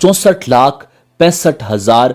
64,65,000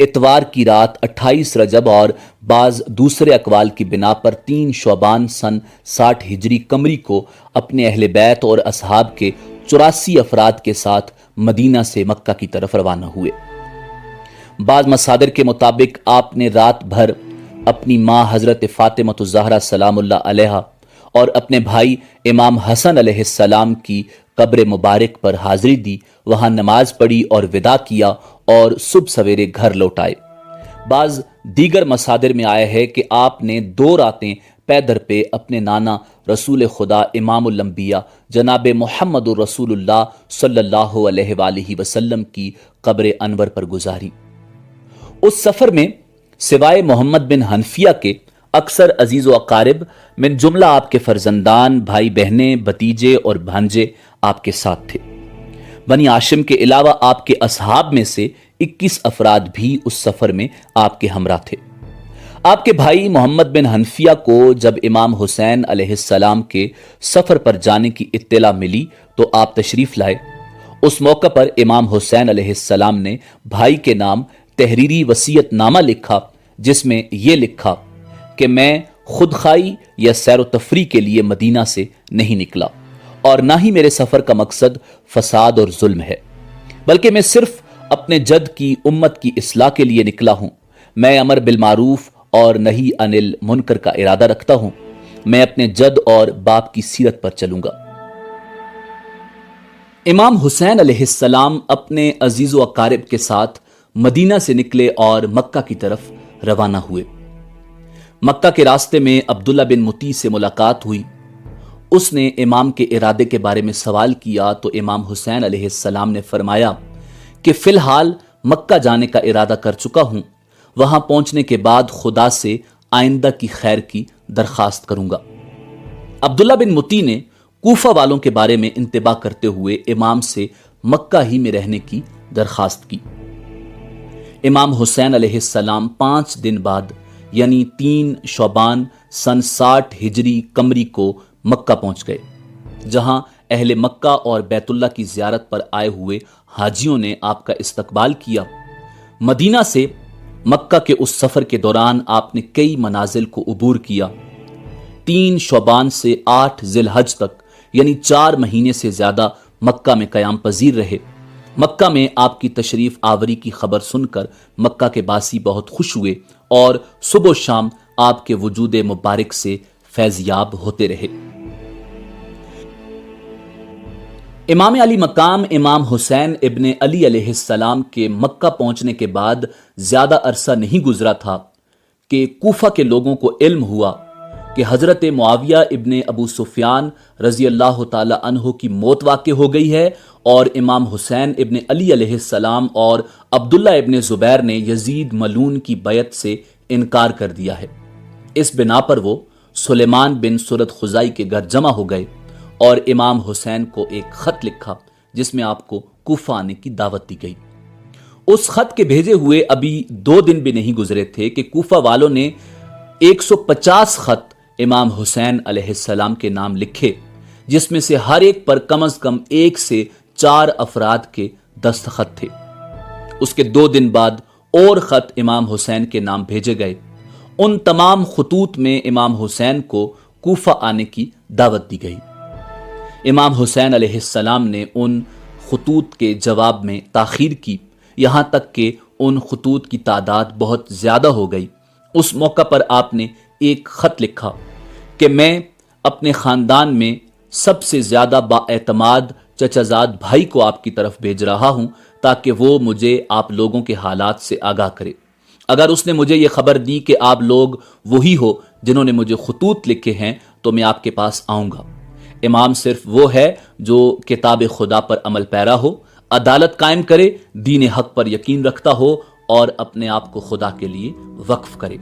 اتوار کی رات 28 رجب اور بعض دوسرے اقوال کی بنا پر 3 شعبان سن 60 ہجری قمری کو اپنے اہل بیت اور اصحاب کے 84 افراد کے ساتھ مدینہ سے مکہ کی طرف روانہ ہوئے۔ بعض مصادر کے مطابق آپ نے رات بھر اپنی ماں حضرت فاطمہ الزہرا سلام اللہ علیہا اور اپنے بھائی امام حسن علیہ السلام کی قبر مبارک پر حاضری دی، وہاں نماز پڑھی اور وداع کیا اور صبح سویرے گھر لوٹ آئے۔ بعض دیگر مصادر میں آیا ہے کہ آپ نے 2 راتیں پیدر پہ اپنے نانا رسول خدا امام الانبیاء جناب محمد رسول اللہ صلی اللہ علیہ وآلہ وسلم کی قبر انور پر گزاری۔ اس سفر میں سوائے محمد بن حنفیہ کے اکثر عزیز و اقارب من جملہ آپ کے فرزندان، بھائی بہنیں، بھتیجے اور بھانجے آپ کے ساتھ تھے۔ بنی ہاشم کے علاوہ آپ کے اصحاب میں سے 21 افراد بھی اس سفر میں آپ کے ہمراہ تھے۔ آپ کے بھائی محمد بن حنفیہ کو جب امام حسین علیہ السلام کے سفر پر جانے کی اطلاع ملی تو آپ تشریف لائے۔ اس موقع پر امام حسین علیہ السلام نے بھائی کے نام تحریری وصیت نامہ لکھا، جس میں یہ لکھا کہ میں خودخواہی یا سیر و تفریح کے لیے مدینہ سے نہیں نکلا اور نہ ہی میرے سفر کا مقصد فساد اور ظلم ہے، بلکہ میں صرف اپنے جد کی امت کی اصلاح کے لیے نکلا ہوں۔ میں امر بالمعروف اور نہی عن المنکر کا ارادہ رکھتا ہوں۔ میں اپنے جد اور باپ کی سیرت پر چلوں گا۔ امام حسین علیہ السلام اپنے عزیز و اقارب کے ساتھ مدینہ سے نکلے اور مکہ کی طرف روانہ ہوئے۔ مکہ کے راستے میں عبداللہ بن مطیع سے ملاقات ہوئی۔ اس نے امام کے ارادے کے بارے میں سوال کیا تو امام حسین علیہ السلام نے فرمایا کہ فی الحال مکہ جانے کا ارادہ کر چکا ہوں، وہاں پہنچنے کے بعد خدا سے آئندہ کی خیر کی درخواست کروں گا۔ عبداللہ بن مطیع نے کوفہ والوں کے بارے میں انتباہ کرتے ہوئے امام سے مکہ ہی میں رہنے کی درخواست کی۔ امام حسین علیہ السلام 5 دن بعد یعنی 3 شعبان سن 60 ہجری قمری کو مکہ پہنچ گئے، جہاں اہل مکہ اور بیت اللہ کی زیارت پر آئے ہوئے حاجیوں نے آپ کا استقبال کیا۔ مدینہ سے مکہ کے اس سفر کے دوران آپ نے کئی منازل کو عبور کیا۔ 3 شعبان سے 8 ذی الحج تک یعنی 4 مہینے سے زیادہ مکہ میں قیام پذیر رہے۔ مکہ میں آپ کی تشریف آوری کی خبر سن کر مکہ کے باسی بہت خوش ہوئے اور صبح و شام آپ کے وجود مبارک سے فیضیاب ہوتے رہے۔ امام علی مقام امام حسین ابن علی علیہ السلام کے مکہ پہنچنے کے بعد زیادہ عرصہ نہیں گزرا تھا کہ کوفہ کے لوگوں کو علم ہوا کہ حضرت معاویہ ابن ابو سفیان رضی اللہ تعالی عنہ کی موت واقع ہو گئی ہے اور امام حسین ابن علی علیہ السلام اور عبداللہ ابن زبیر نے یزید ملعون کی بیعت سے انکار کر دیا ہے۔ اس بنا پر وہ سلیمان بن سرد خزائی کے گھر جمع ہو گئے اور امام حسین کو ایک خط لکھا جس میں آپ کو کوفہ آنے کی دعوت دی گئی۔ اس خط کے بھیجے ہوئے ابھی 2 دن بھی نہیں گزرے تھے کہ کوفہ والوں نے 150 خط امام حسین علیہ السلام کے نام لکھے، جس میں سے ہر ایک پر کم از کم 1 سے 4 افراد کے دستخط تھے۔ اس کے 2 دن بعد اور خط امام حسین کے نام بھیجے گئے۔ ان تمام خطوط میں امام حسین کو کوفہ آنے کی دعوت دی گئی۔ امام حسین علیہ السلام نے ان خطوط کے جواب میں تاخیر کی، یہاں تک کہ ان خطوط کی تعداد بہت زیادہ ہو گئی۔ اس موقع پر آپ نے ایک خط لکھا کہ میں اپنے خاندان میں سب سے زیادہ با اعتماد چچا زاد بھائی کو آپ کی طرف بھیج رہا ہوں تاکہ وہ مجھے آپ لوگوں کے حالات سے آگاہ کرے۔ اگر اس نے مجھے یہ خبر دی کہ آپ لوگ وہی ہو جنہوں نے مجھے خطوط لکھے ہیں تو میں آپ کے پاس آؤں گا۔ امام صرف وہ ہے جو کتاب خدا پر عمل پیرا ہو، عدالت قائم کرے، دین حق پر یقین رکھتا ہو اور اپنے آپ کو خدا کے لیے وقف کرے۔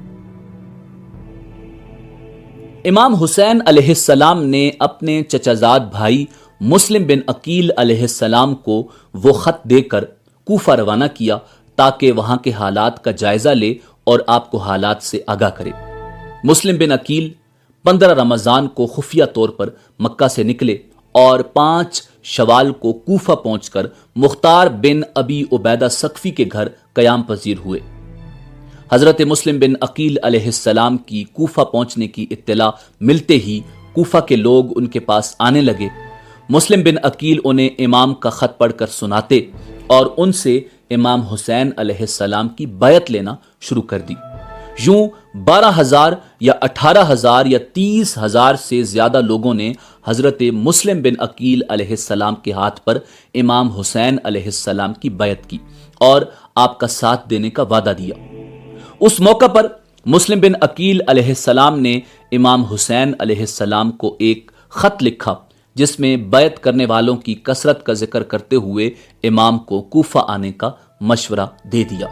امام حسین علیہ السلام نے اپنے چچازاد بھائی مسلم بن عقیل علیہ السلام کو وہ خط دے کر کوفہ روانہ کیا تاکہ وہاں کے حالات کا جائزہ لے اور آپ کو حالات سے آگاہ کرے۔ مسلم بن عقیل 15 رمضان کو خفیہ طور پر مکہ سے نکلے اور 5 شوال کو کوفہ پہنچ کر مختار بن ابی عبیدہ ثقفی کے گھر قیام پذیر ہوئے۔ حضرت مسلم بن عقیل علیہ السلام کی کوفہ پہنچنے کی اطلاع ملتے ہی کوفہ کے لوگ ان کے پاس آنے لگے۔ مسلم بن عقیل انہیں امام کا خط پڑھ کر سناتے اور ان سے امام حسین علیہ السلام کی بیعت لینا شروع کر دی۔ یوں 12,000 یا 18,000 یا 30,000 سے زیادہ لوگوں نے حضرت مسلم بن عقیل علیہ السلام کے ہاتھ پر امام حسین علیہ السلام کی بیعت کی اور آپ کا ساتھ دینے کا وعدہ دیا۔ اس موقع پر مسلم بن عقیل علیہ السلام نے امام حسین علیہ السلام کو ایک خط لکھا جس میں بیعت کرنے والوں کی کثرت کا ذکر کرتے ہوئے امام کو کوفہ آنے کا مشورہ دے دیا۔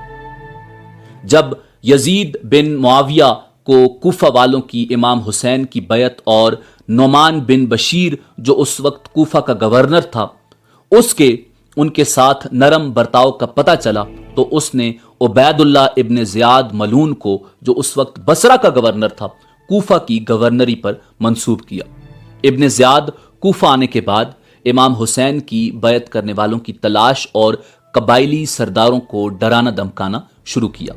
جب یزید بن معاویہ کو کوفہ والوں کی امام حسین کی بیعت اور نعمان بن بشیر جو اس وقت کوفہ کا گورنر تھا ان کے ساتھ نرم برتاؤ کا پتہ چلا تو اس نے عبید اللہ ابن زیاد ملون کو جو اس وقت بصرہ کا گورنر تھا کوفہ کی گورنری پر منصوب کیا۔ ابن زیاد کوفہ آنے کے بعد امام حسین کی بیعت کرنے والوں کی تلاش اور قبائلی سرداروں کو ڈرانا دمکانا شروع کیا۔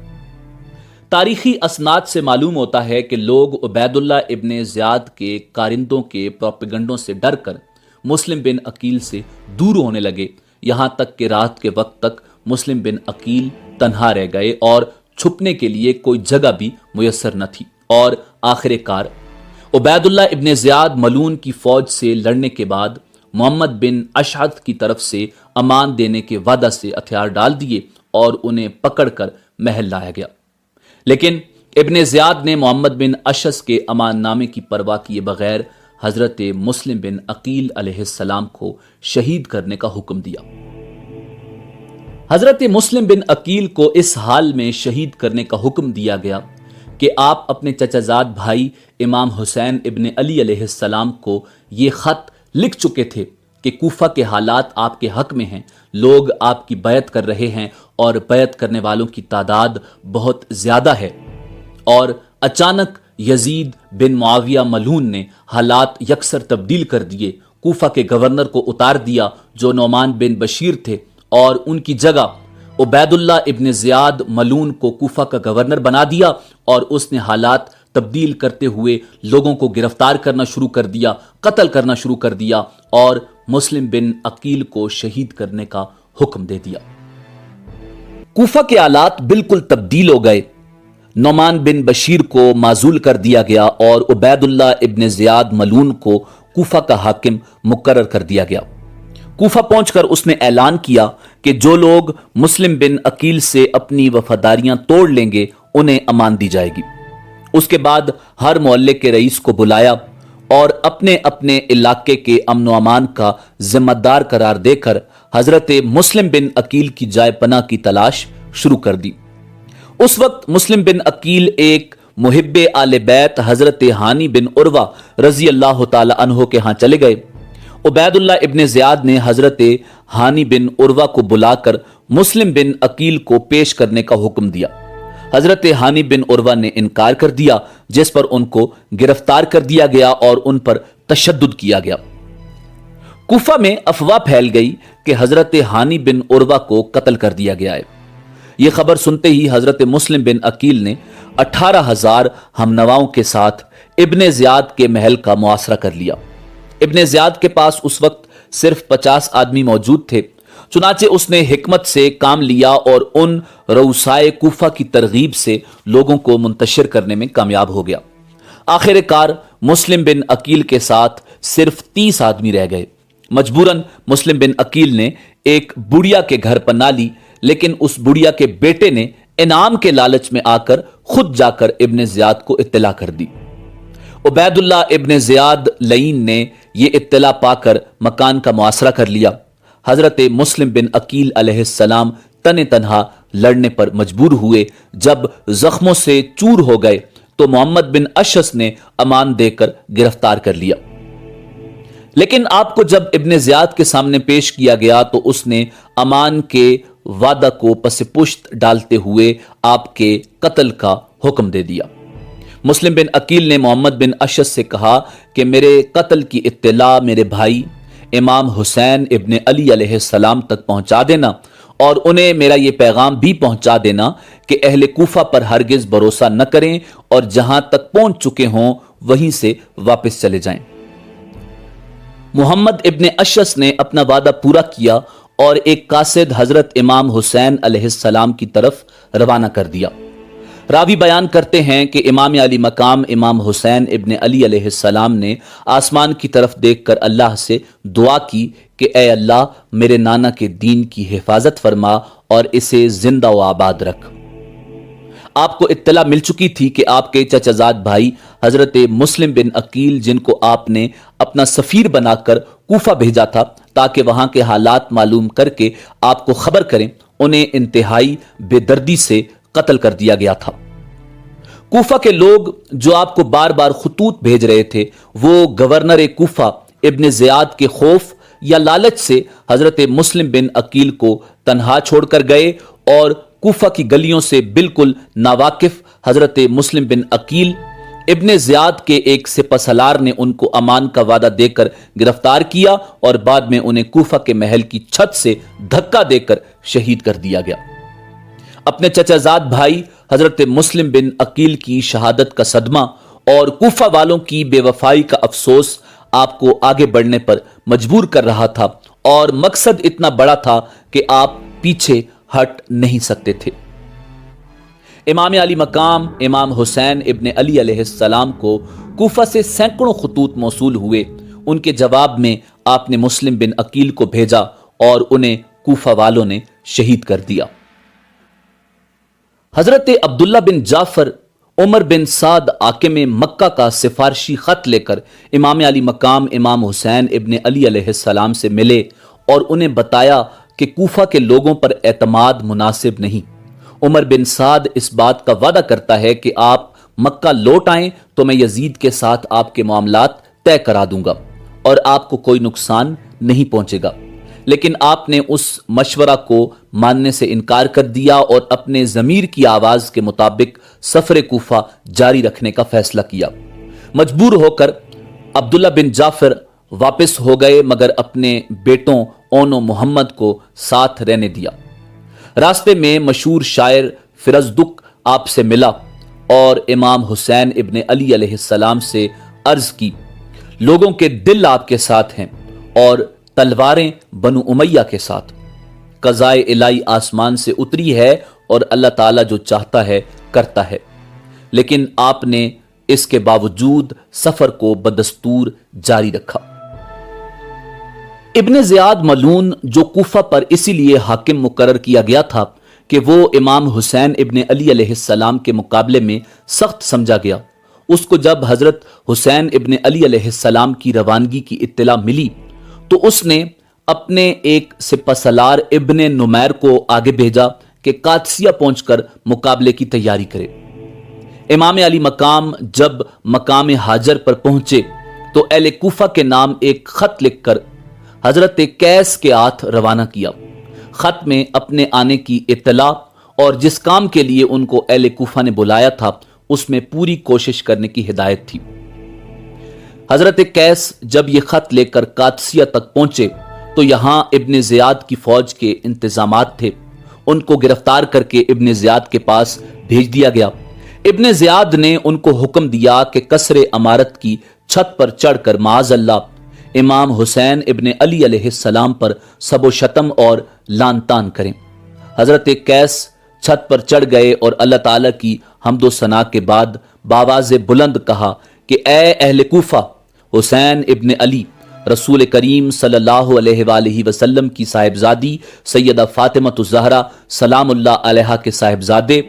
تاریخی اسناد سے معلوم ہوتا ہے کہ لوگ عبید اللہ ابن زیاد کے کارندوں کے پروپیگنڈوں سے ڈر کر مسلم بن عقیل سے دور ہونے لگے، یہاں تک کہ رات کے وقت تک مسلم بن عقیل تنہا رہ گئے اور چھپنے کے لیے کوئی جگہ بھی میسر نہ تھی، اور آخر کار عبید اللہ ابن زیاد ملون کی فوج سے لڑنے کے بعد محمد بن اشعث کی طرف سے امان دینے کے وعدہ سے ہتھیار ڈال دیے اور انہیں پکڑ کر محل لایا گیا، لیکن ابن زیاد نے محمد بن اشعث کے امان نامے کی پرواہ کیے بغیر حضرت مسلم بن عقیل علیہ السلام کو شہید کرنے کا حکم دیا۔ حضرت مسلم بن عقیل کو اس حال میں شہید کرنے کا حکم دیا گیا کہ آپ اپنے چچا زاد بھائی امام حسین ابن علی علیہ السلام کو یہ خط لکھ چکے تھے کہ کوفہ کے حالات آپ کے حق میں ہیں، لوگ آپ کی بیعت کر رہے ہیں اور بیعت کرنے والوں کی تعداد بہت زیادہ ہے، اور اچانک یزید بن معاویہ ملعون نے حالات یکسر تبدیل کر دیے، کوفہ کے گورنر کو اتار دیا جو نعمان بن بشیر تھے اور ان کی جگہ عبید اللہ ابن زیاد ملعون کو کوفہ کا گورنر بنا دیا، اور اس نے حالات تبدیل کرتے ہوئے لوگوں کو گرفتار کرنا شروع کر دیا، قتل کرنا شروع کر دیا اور مسلم بن عقیل کو شہید کرنے کا حکم دے دیا۔ کوفہ کے حالات بالکل تبدیل ہو گئے، نعمان بن بشیر کو معزول کر دیا گیا اور عبید اللہ ابن زیاد ملعون کو کوفہ کا حاکم مقرر کر دیا گیا۔ کوفہ پہنچ کر اس نے اعلان کیا کہ جو لوگ مسلم بن عقیل سے اپنی وفاداریاں توڑ لیں گے انہیں امان دی جائے گی۔ اس کے بعد ہر محلے کے رئیس کو بلایا اور اپنے اپنے علاقے کے امن و امان کا ذمہ دار قرار دے کر حضرت مسلم بن عقیل کی جائے پناہ کی تلاش شروع کر دی۔ اس وقت مسلم بن عقیل ایک محب آل بیت حضرت ہانی بن عروہ رضی اللہ تعالی عنہ کے ہاں چلے گئے۔ عبید اللہ ابن زیاد نے حضرت ہانی بن عروہ کو بلا کر مسلم بن عقیل کو پیش کرنے کا حکم دیا۔ حضرت ہانی بن عروہ نے انکار کر دیا، جس پر ان کو گرفتار کر دیا گیا اور ان پر تشدد کیا گیا۔ کوفہ میں افواہ پھیل گئی کہ حضرت ہانی بن عروہ کو قتل کر دیا گیا ہے۔ یہ خبر سنتے ہی حضرت مسلم بن عقیل نے 18,000 ہمنواؤں کے ساتھ ابن زیاد کے محل کا محاصرہ کر لیا۔ ابن زیاد کے پاس اس وقت صرف 50 آدمی موجود تھے، چنانچہ اس نے حکمت سے کام لیا اور ان رؤسائے کوفہ کی ترغیب سے لوگوں کو منتشر کرنے میں کامیاب ہو گیا۔ آخر کار مسلم بن عقیل کے ساتھ صرف 30 آدمی رہ گئے۔ مجبوراً مسلم بن عقیل نے ایک بڑھیا کے گھر پناہ لی، لیکن اس بڑھیا کے بیٹے نے انعام کے لالچ میں آ کر خود جا کر ابن زیاد کو اطلاع کر دی۔ عبید اللہ ابن زیاد لعین نے یہ اطلاع پا کر مکان کا محاصرہ کر لیا۔ حضرت مسلم بن عقیل علیہ السلام تن تنہا لڑنے پر مجبور ہوئے۔ جب زخموں سے چور ہو گئے تو محمد بن اشعث نے امان دے کر گرفتار کر لیا، لیکن آپ کو جب ابن زیاد کے سامنے پیش کیا گیا تو اس نے امان کے وعدہ کو پس پشت ڈالتے ہوئے آپ کے قتل کا حکم دے دیا۔ مسلم بن عقیل نے محمد بن اشعث سے کہا کہ میرے قتل کی اطلاع میرے بھائی امام حسین ابن علی علیہ السلام تک پہنچا دینا، اور انہیں میرا یہ پیغام بھی پہنچا دینا کہ اہل کوفہ پر ہرگز بھروسہ نہ کریں اور جہاں تک پہنچ چکے ہوں وہیں سے واپس چلے جائیں۔ محمد ابن اشعث نے اپنا وعدہ پورا کیا اور ایک قاصد حضرت امام حسین علیہ السلام کی طرف روانہ کر دیا۔ راوی بیان کرتے ہیں کہ امام علی مقام امام حسین ابن علی علیہ السلام نے آسمان کی طرف دیکھ کر اللہ سے دعا کی کہ اے اللہ میرے نانا کے دین کی حفاظت فرما اور اسے زندہ و آباد رکھ۔ آپ کو اطلاع مل چکی تھی کہ آپ کے چچا زاد بھائی حضرت مسلم بن عقیل، جن کو آپ نے اپنا سفیر بنا کر کوفہ بھیجا تھا تاکہ وہاں کے حالات معلوم کر کے آپ کو خبر کریں، انہیں انتہائی بے دردی سے قتل کر دیا گیا تھا۔ کوفہ کے لوگ جو آپ کو بار بار خطوط بھیج رہے تھے وہ گورنر کوفہ ابن زیاد کے خوف یا لالچ سے حضرت مسلم بن عقیل کو تنہا چھوڑ کر گئے اور کوفہ کی گلیوں سے بالکل ناواقف حضرت مسلم بن عقیل ابن زیاد کے ایک سپہ سالار نے ان کو امان کا وعدہ دے کر گرفتار کیا اور بعد میں انہیں کوفہ کے محل کی چھت سے دھکا دے کر شہید کر دیا گیا۔ اپنے چچا زاد بھائی حضرت مسلم بن عقیل کی شہادت کا صدمہ اور کوفہ والوں کی بے وفائی کا افسوس آپ کو آگے بڑھنے پر مجبور کر رہا تھا اور مقصد اتنا بڑا تھا کہ آپ پیچھے ہٹ نہیں سکتے تھے۔ امام علی مقام امام حسین ابن علی علیہ السلام کو کوفہ سے سینکڑوں خطوط موصول ہوئے۔ ان کے جواب میں آپ نے مسلم بن عقیل کو بھیجا اور انہیں کوفہ والوں نے شہید کر دیا۔ حضرت عبداللہ بن جعفر عمر بن سعد حاکم مکہ کا سفارشی خط لے کر امام علی مقام امام حسین ابن علی علیہ السلام سے ملے اور انہیں بتایا کہ کوفہ کے لوگوں پر اعتماد مناسب نہیں۔ عمر بن سعد اس بات کا وعدہ کرتا ہے کہ آپ مکہ لوٹ آئیں تو میں یزید کے ساتھ آپ کے معاملات طے کرا دوں گا اور آپ کو کوئی نقصان نہیں پہنچے گا، لیکن آپ نے اس مشورہ کو ماننے سے انکار کر دیا اور اپنے ضمیر کی آواز کے مطابق سفر کوفہ جاری رکھنے کا فیصلہ کیا۔ مجبور ہو کر عبداللہ بن جعفر واپس ہو گئے مگر اپنے بیٹوں اون و محمد کو ساتھ رہنے دیا۔ راستے میں مشہور شاعر فرزدق آپ سے ملا اور امام حسین ابن علی علیہ السلام سے عرض کی، لوگوں کے دل آپ کے ساتھ ہیں اور تلواریں بنو امیہ کے ساتھ۔ قضائے الہی آسمان سے اتری ہے اور اللہ تعالیٰ جو چاہتا ہے کرتا ہے، لیکن آپ نے اس کے باوجود سفر کو بدستور جاری رکھا۔ ابن زیاد ملعون جو کوفہ پر اسی لیے حاکم مقرر کیا گیا تھا کہ وہ امام حسین ابن علی علیہ السلام کے مقابلے میں سخت سمجھا گیا، اس کو جب حضرت حسین ابن علی علیہ السلام کی روانگی کی اطلاع ملی تو اس نے اپنے ایک سپہ سالار ابن نمیر کو آگے بھیجا کہ قادسیہ پہنچ کر مقابلے کی تیاری کرے۔ امام علی مقام جب مقام حاجر پر پہنچے تو اہل کوفہ کے نام ایک خط لکھ کر حضرت قیس کے ہاتھ روانہ کیا۔ خط میں اپنے آنے کی اطلاع اور جس کام کے لیے ان کو اہل کوفہ نے بلایا تھا اس میں پوری کوشش کرنے کی ہدایت تھی۔ حضرت قیس جب یہ خط لے کر قادسیہ تک پہنچے تو یہاں ابن زیاد کی فوج کے انتظامات تھے، ان کو گرفتار کر کے ابن زیاد کے پاس بھیج دیا گیا۔ ابن زیاد نے ان کو حکم دیا کہ قصر عمارت کی چھت پر چڑھ کر معاذ اللہ امام حسین ابن علی علیہ السلام پر سب و شتم اور لعن طعن کریں۔ حضرت قیس چھت پر چڑھ گئے اور اللہ تعالیٰ کی حمد و ثنا کے بعد بآواز بلند کہا کہ اے اہل کوفہ، حسین ابن علی رسول کریم صلی اللہ علیہ وآلہ وسلم کی صاحبزادی سیدہ فاطمہ الزہرا سلام اللہ علیہا کے صاحبزادے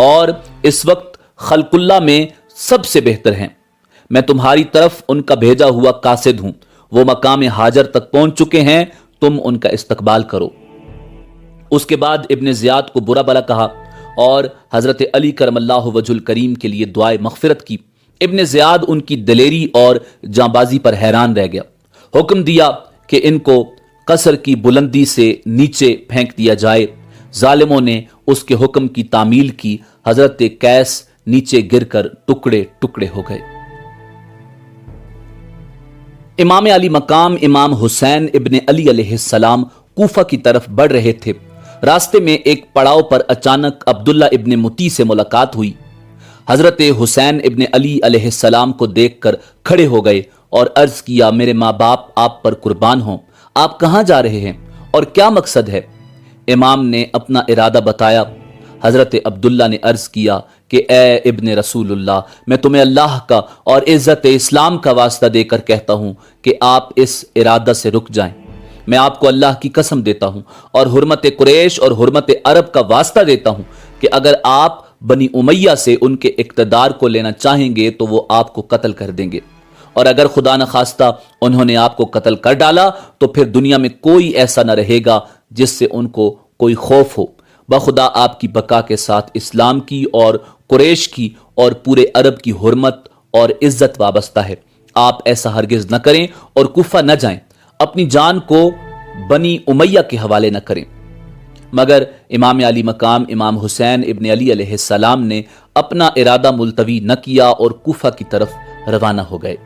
اور اس وقت خلق اللہ میں سب سے بہتر ہیں، میں تمہاری طرف ان کا بھیجا ہوا قاصد ہوں، وہ مقام حاجر تک پہنچ چکے ہیں، تم ان کا استقبال کرو۔ اس کے بعد ابن زیاد کو برا بھلا کہا اور حضرت علی کرم اللہ وجہ الکریم کے لیے دعائے مغفرت کی۔ ابن زیاد ان کی دلیری اور جانبازی پر حیران رہ گیا، حکم دیا کہ ان کو قصر کی بلندی سے نیچے پھینک دیا جائے۔ ظالموں نے اس کے حکم کی تعمیل کی، حضرت قیس نیچے گر کر ٹکڑے ٹکڑے ہو گئے۔ امام علی مقام امام حسین ابن علی علیہ السلام کوفہ کی طرف بڑھ رہے تھے۔ راستے میں ایک پڑاؤ پر اچانک عبداللہ ابن متی سے ملاقات ہوئی۔ حضرت حسین ابن علی علیہ السلام کو دیکھ کر کھڑے ہو گئے اور عرض کیا، میرے ماں باپ آپ پر قربان ہوں، آپ کہاں جا رہے ہیں اور کیا مقصد ہے؟ امام نے اپنا ارادہ بتایا۔ حضرت عبداللہ نے عرض کیا کہ اے ابن رسول اللہ، میں تمہیں اللہ کا اور عزت اسلام کا واسطہ دے کر کہتا ہوں کہ آپ اس ارادہ سے رک جائیں۔ میں آپ کو اللہ کی قسم دیتا ہوں اور حرمت قریش اور حرمت عرب کا واسطہ دیتا ہوں کہ اگر آپ بنی امیہ سے ان کے اقتدار کو لینا چاہیں گے تو وہ آپ کو قتل کر دیں گے، اور اگر خدا نخواستہ انہوں نے آپ کو قتل کر ڈالا تو پھر دنیا میں کوئی ایسا نہ رہے گا جس سے ان کو کوئی خوف ہو۔ بخدا آپ کی بقا کے ساتھ اسلام کی اور قریش کی اور پورے عرب کی حرمت اور عزت وابستہ ہے۔ آپ ایسا ہرگز نہ کریں اور کوفہ نہ جائیں، اپنی جان کو بنی امیہ کے حوالے نہ کریں۔ مگر امام علی مقام امام حسین ابن علی علیہ السلام نے اپنا ارادہ ملتوی نہ کیا اور کوفہ کی طرف روانہ ہو گئے۔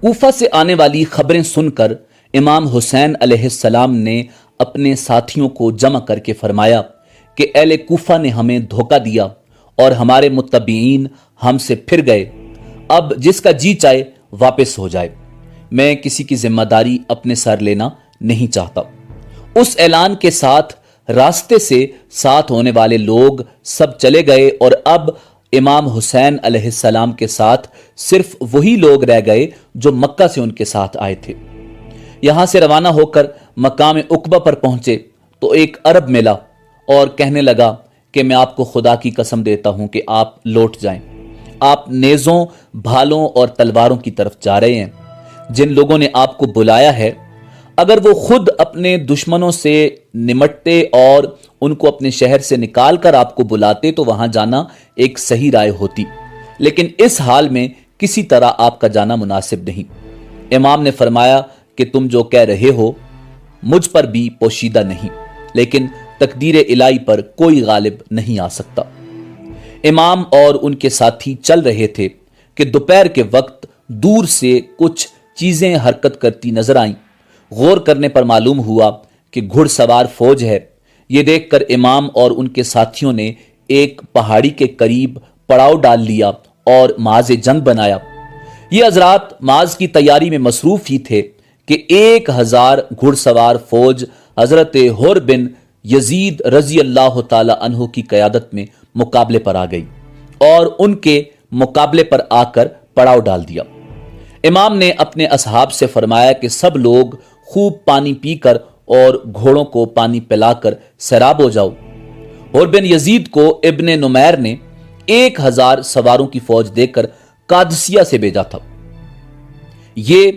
کوفہ سے آنے والی خبریں سن کر امام حسین علیہ السلام نے اپنے ساتھیوں کو جمع کر کے فرمایا کہ اہل کوفہ نے ہمیں دھوکہ دیا اور ہمارے متبعین ہم سے پھر گئے، اب جس کا جی چاہے واپس ہو جائے، میں کسی کی ذمہ داری اپنے سر لینا نہیں چاہتا۔ اس اعلان کے ساتھ راستے سے ساتھ ہونے والے لوگ سب چلے گئے اور اب امام حسین علیہ السلام کے ساتھ صرف وہی لوگ رہ گئے جو مکہ سے ان کے ساتھ آئے تھے۔ یہاں سے روانہ ہو کر مقام عقبہ پر پہنچے تو ایک عرب ملا اور کہنے لگا کہ میں آپ کو خدا کی قسم دیتا ہوں کہ آپ لوٹ جائیں۔ آپ نیزوں، بھالوں اور تلواروں کی طرف جا رہے ہیں۔ جن لوگوں نے آپ کو بلایا ہے اگر وہ خود اپنے دشمنوں سے نمٹتے اور ان کو اپنے شہر سے نکال کر آپ کو بلاتے تو وہاں جانا ایک صحیح رائے ہوتی، لیکن اس حال میں کسی طرح آپ کا جانا مناسب نہیں۔ امام نے فرمایا کہ تم جو کہہ رہے ہو مجھ پر بھی پوشیدہ نہیں، لیکن تقدیر الہی پر کوئی غالب نہیں آ سکتا۔ امام اور ان کے ساتھی چل رہے تھے کہ دوپہر کے وقت دور سے کچھ چیزیں حرکت کرتی نظر آئیں۔ غور کرنے پر معلوم ہوا کہ گھڑ سوار فوج ہے۔ یہ دیکھ کر امام اور ان کے ساتھیوں نے ایک پہاڑی کے قریب پڑاؤ ڈال لیا اور ماز جنگ بنایا۔ یہ حضرات ماز کی تیاری میں مصروف ہی تھے کہ 1000 گھڑ سوار فوج حضرت حر بن یزید رضی اللہ تعالی عنہ کی قیادت میں مقابلے پر آ گئی اور ان کے مقابلے پر آ کر پڑاؤ ڈال دیا۔ امام نے اپنے اصحاب سے فرمایا کہ سب لوگ خوب پانی پی کر اور گھوڑوں کو پانی پلا کر سیراب ہو جاؤ۔ حر بن یزید کو ابن نمیر نے 1000 سواروں کی فوج دے کر قادسیہ سے بھیجا تھا۔ یہ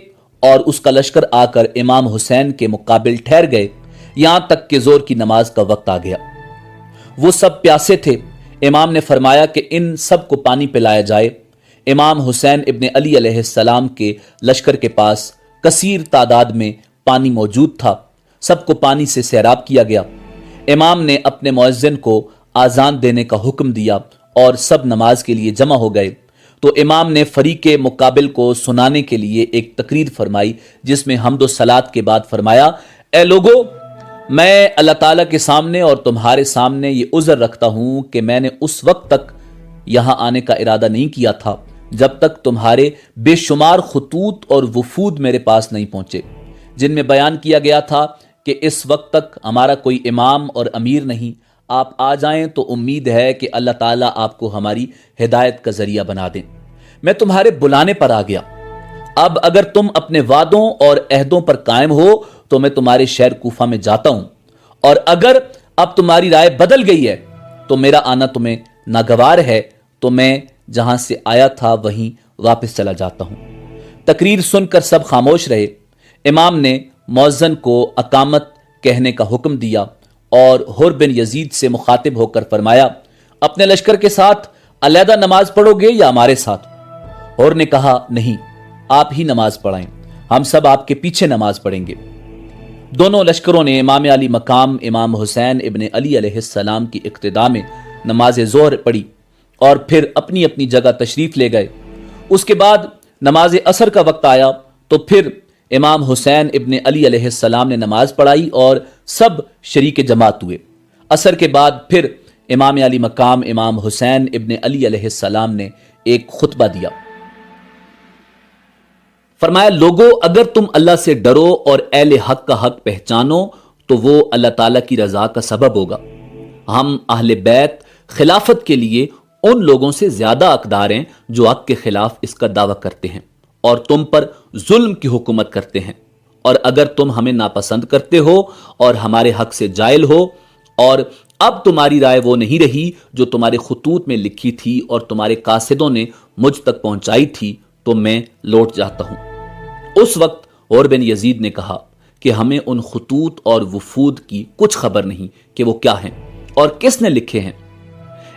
اور اس کا لشکر آ کر امام حسین کے مقابل ٹھہر گئے، یہاں تک کہ ظہر کی نماز کا وقت آ گیا۔ وہ سب پیاسے تھے۔ امام نے فرمایا کہ ان سب کو پانی پلایا جائے۔ امام حسین ابن علی علیہ السلام کے لشکر کے پاس کثیر تعداد میں پانی موجود تھا، سب کو پانی سے سیراب کیا گیا۔ امام نے اپنے مؤذن کو آذان دینے کا حکم دیا اور سب نماز کے لیے جمع ہو گئے تو امام نے فریق مقابل کو سنانے کے لیے ایک تقریر فرمائی جس میں حمد و صلات کے بعد فرمایا، اے لوگو، میں اللہ تعالیٰ کے سامنے اور تمہارے سامنے یہ عذر رکھتا ہوں کہ میں نے اس وقت تک یہاں آنے کا ارادہ نہیں کیا تھا جب تک تمہارے بے شمار خطوط اور وفود میرے پاس نہیں پہنچے جن میں بیان کیا گیا تھا کہ اس وقت تک ہمارا کوئی امام اور امیر نہیں، آپ آ جائیں تو امید ہے کہ اللہ تعالیٰ آپ کو ہماری ہدایت کا ذریعہ بنا دیں۔ میں تمہارے بلانے پر آ گیا، اب اگر تم اپنے وعدوں اور عہدوں پر قائم ہو تو میں تمہارے شہر کوفہ میں جاتا ہوں، اور اگر اب تمہاری رائے بدل گئی ہے تو میرا آنا تمہیں ناگوار ہے تو میں جہاں سے آیا تھا وہیں واپس چلا جاتا ہوں۔ تقریر سن کر سب خاموش رہے۔ امام نے مؤذن کو اقامت کہنے کا حکم دیا اور حر بن یزید سے مخاطب ہو کر فرمایا، اپنے لشکر کے ساتھ علیحدہ نماز پڑھو گے یا ہمارے ساتھ؟ حر نے کہا، نہیں، آپ ہی نماز پڑھائیں، ہم سب آپ کے پیچھے نماز پڑھیں گے۔ دونوں لشکروں نے امام علی مقام امام حسین ابن علی علیہ السلام کی اقتداء میں نماز ظہر پڑھی اور پھر اپنی اپنی جگہ تشریف لے گئے۔ اس کے بعد نماز عصر کا وقت آیا تو پھر امام حسین ابن علی علیہ السلام نے نماز پڑھائی اور سب شریک جماعت ہوئے۔ عصر کے بعد پھر امام علی مقام امام حسین ابن علی علیہ السلام نے ایک خطبہ دیا۔ فرمایا، لوگو اگر تم اللہ سے ڈرو اور اہل حق کا حق پہچانو تو وہ اللہ تعالیٰ کی رضا کا سبب ہوگا۔ ہم اہل بیت خلافت کے لیے ان لوگوں سے زیادہ حقدار ہیں جو حق کے خلاف اس کا دعویٰ کرتے ہیں اور تم پر ظلم کی حکومت کرتے ہیں، اور اگر تم ہمیں ناپسند کرتے ہو اور ہمارے حق سے جائل ہو اور اب تمہاری رائے وہ نہیں رہی جو تمہارے خطوط میں لکھی تھی اور تمہارے قاصدوں نے مجھ تک پہنچائی تھی تو میں لوٹ جاتا ہوں۔ اس وقت اور بن یزید نے کہا کہ ہمیں ان خطوط اور وفود کی کچھ خبر نہیں کہ وہ کیا ہیں اور کس نے لکھے ہیں۔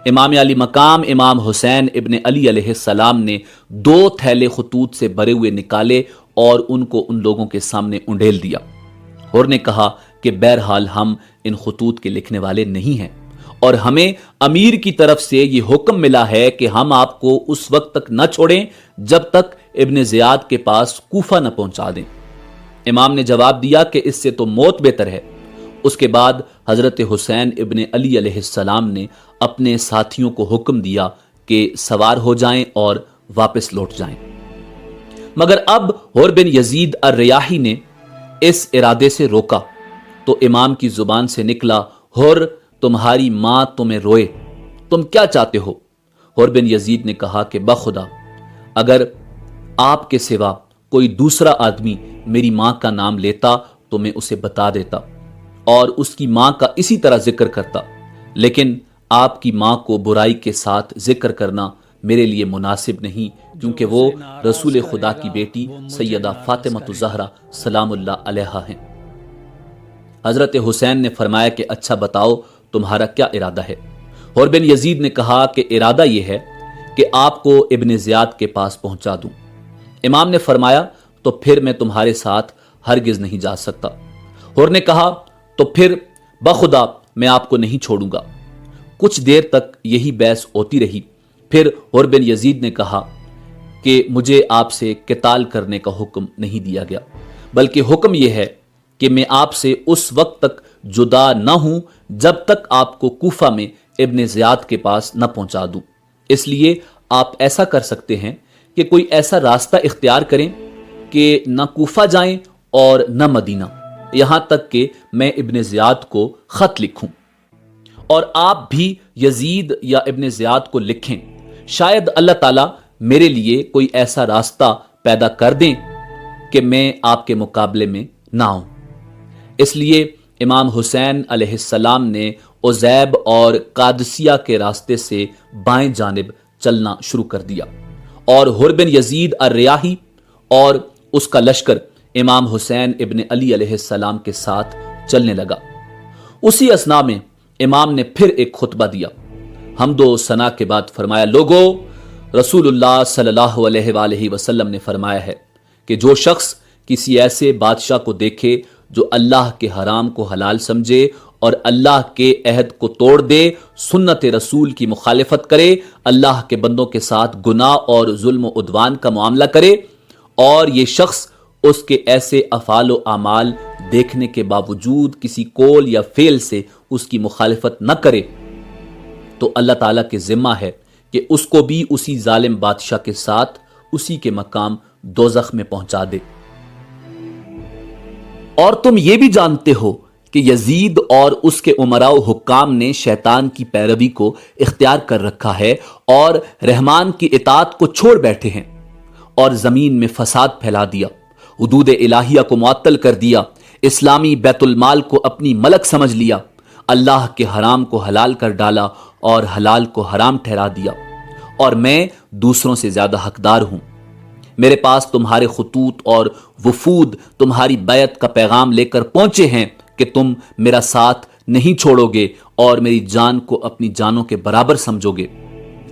امام علی مقام امام حسین ابن علی علیہ السلام نے 2 تھیلے خطوط سے بھرے ہوئے نکالے اور ان کو ان لوگوں کے سامنے انڈیل دیا، اور نے کہا کہ بہرحال ہم ان خطوط کے لکھنے والے نہیں ہیں، اور ہمیں امیر کی طرف سے یہ حکم ملا ہے کہ ہم آپ کو اس وقت تک نہ چھوڑیں جب تک ابن زیاد کے پاس کوفہ نہ پہنچا دیں۔ امام نے جواب دیا کہ اس سے تو موت بہتر ہے۔ اس کے بعد حضرت حسین ابن علی علیہ السلام نے اپنے ساتھیوں کو حکم دیا کہ سوار ہو جائیں اور واپس لوٹ جائیں، مگر اب حر بن یزید الریاحی نے اس ارادے سے روکا تو امام کی زبان سے نکلا، حر تمہاری ماں تمہیں روئے، تم کیا چاہتے ہو؟ حر بن یزید نے کہا کہ بخدا اگر آپ کے سوا کوئی دوسرا آدمی میری ماں کا نام لیتا تو میں اسے بتا دیتا اور اس کی ماں کا اسی طرح ذکر کرتا، لیکن آپ کی ماں کو برائی کے ساتھ ذکر کرنا میرے لیے مناسب نہیں، کیونکہ وہ رسول خدا کی بیٹی سیدہ فاطمہ الزہرا سلام اللہ علیہا ہیں۔ حضرت حسین نے فرمایا کہ اچھا بتاؤ تمہارا کیا ارادہ ہے؟ حر بن یزید نے کہا کہ ارادہ یہ ہے کہ آپ کو ابن زیاد کے پاس پہنچا دوں۔ امام نے فرمایا تو پھر میں تمہارے ساتھ ہرگز نہیں جا سکتا۔ حر نے کہا تو پھر بخدا میں آپ کو نہیں چھوڑوں گا۔ کچھ دیر تک یہی بحث ہوتی رہی، پھر حر بن یزید نے کہا کہ مجھے آپ سے قتال کرنے کا حکم نہیں دیا گیا، بلکہ حکم یہ ہے کہ میں آپ سے اس وقت تک جدا نہ ہوں جب تک آپ کو کوفہ میں ابن زیاد کے پاس نہ پہنچا دوں۔ اس لیے آپ ایسا کر سکتے ہیں کہ کوئی ایسا راستہ اختیار کریں کہ نہ کوفہ جائیں اور نہ مدینہ، یہاں تک کہ میں ابن زیاد کو خط لکھوں، اور آپ بھی یزید یا ابن زیاد کو لکھیں، شاید اللہ تعالیٰ میرے لیے کوئی ایسا راستہ پیدا کر دیں کہ میں آپ کے مقابلے میں نہ آؤں۔ اس لیے امام حسین علیہ السلام نے عزیب اور قادسیہ کے راستے سے بائیں جانب چلنا شروع کر دیا، اور حر بن یزید الریاحی اور اس کا لشکر امام حسین ابن علی علیہ السلام کے ساتھ چلنے لگا۔ اسی اثنا میں امام نے پھر ایک خطبہ دیا۔ حمد و ثنا کے بعد فرمایا، لوگو رسول اللہ صلی اللہ علیہ وآلہ وسلم نے فرمایا ہے کہ جو شخص کسی ایسے بادشاہ کو دیکھے جو اللہ کے حرام کو حلال سمجھے اور اللہ کے عہد کو توڑ دے، سنت رسول کی مخالفت کرے، اللہ کے بندوں کے ساتھ گناہ اور ظلم و عدوان کا معاملہ کرے، اور یہ شخص اس کے ایسے افعال و اعمال دیکھنے کے باوجود کسی قول یا فعل سے اس کی مخالفت نہ کرے، تو اللہ تعالیٰ کے ذمہ ہے کہ اس کو بھی اسی ظالم بادشاہ کے ساتھ اسی کے مقام دوزخ میں پہنچا دے۔ اور تم یہ بھی جانتے ہو کہ یزید اور اس کے امراء و حکام نے شیطان کی پیروی کو اختیار کر رکھا ہے اور رحمان کی اطاعت کو چھوڑ بیٹھے ہیں، اور زمین میں فساد پھیلا دیا، حدود الہیہ کو معطل کر دیا، اسلامی بیت المال کو اپنی ملک سمجھ لیا، اللہ کے حرام کو حلال کر ڈالا اور حلال کو حرام ٹھہرا دیا، اور میں دوسروں سے زیادہ حقدار ہوں۔ میرے پاس تمہارے خطوط اور وفود تمہاری بیعت کا پیغام لے کر پہنچے ہیں کہ تم میرا ساتھ نہیں چھوڑو گے اور میری جان کو اپنی جانوں کے برابر سمجھو گے۔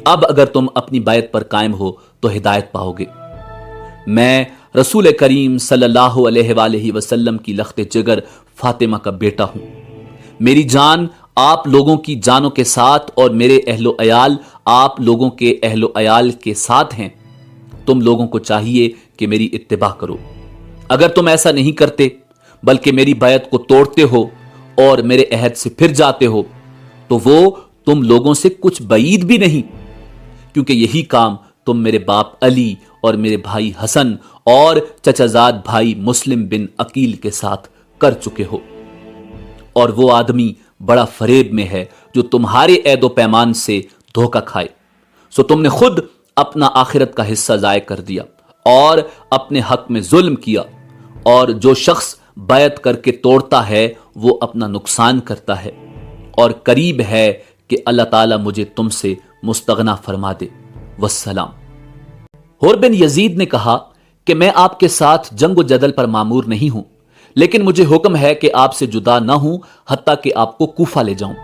اب اگر تم اپنی بیعت پر قائم ہو تو ہدایت پاؤ گے۔ میں رسول کریم صلی اللہ علیہ وآلہ وسلم کی لخت جگر فاطمہ کا بیٹا ہوں۔ میری جان آپ لوگوں کی جانوں کے ساتھ اور میرے اہل و عیال آپ لوگوں کے اہل و عیال کے ساتھ ہیں۔ تم لوگوں کو چاہیے کہ میری اتباع کرو۔ اگر تم ایسا نہیں کرتے بلکہ میری بیعت کو توڑتے ہو اور میرے عہد سے پھر جاتے ہو تو وہ تم لوگوں سے کچھ بعید بھی نہیں، کیونکہ یہی کام تم میرے باپ علی اور میرے بھائی حسن اور چچا زاد بھائی مسلم بن عقیل کے ساتھ کر چکے ہو۔ اور وہ آدمی بڑا فریب میں ہے جو تمہارے عہد و پیمان سے دھوکہ کھائے، سو تم نے خود اپنا آخرت کا حصہ ضائع کر دیا اور اپنے حق میں ظلم کیا، اور جو شخص بیعت کر کے توڑتا ہے وہ اپنا نقصان کرتا ہے، اور قریب ہے کہ اللہ تعالیٰ مجھے تم سے مستغنا فرما دے۔ والسلام۔ حر بن یزید نے کہا کہ میں آپ کے ساتھ جنگ و جدل پر مامور نہیں ہوں، لیکن مجھے حکم ہے کہ آپ سے جدا نہ ہوں حتیٰ کہ آپ کو کوفہ لے جاؤں۔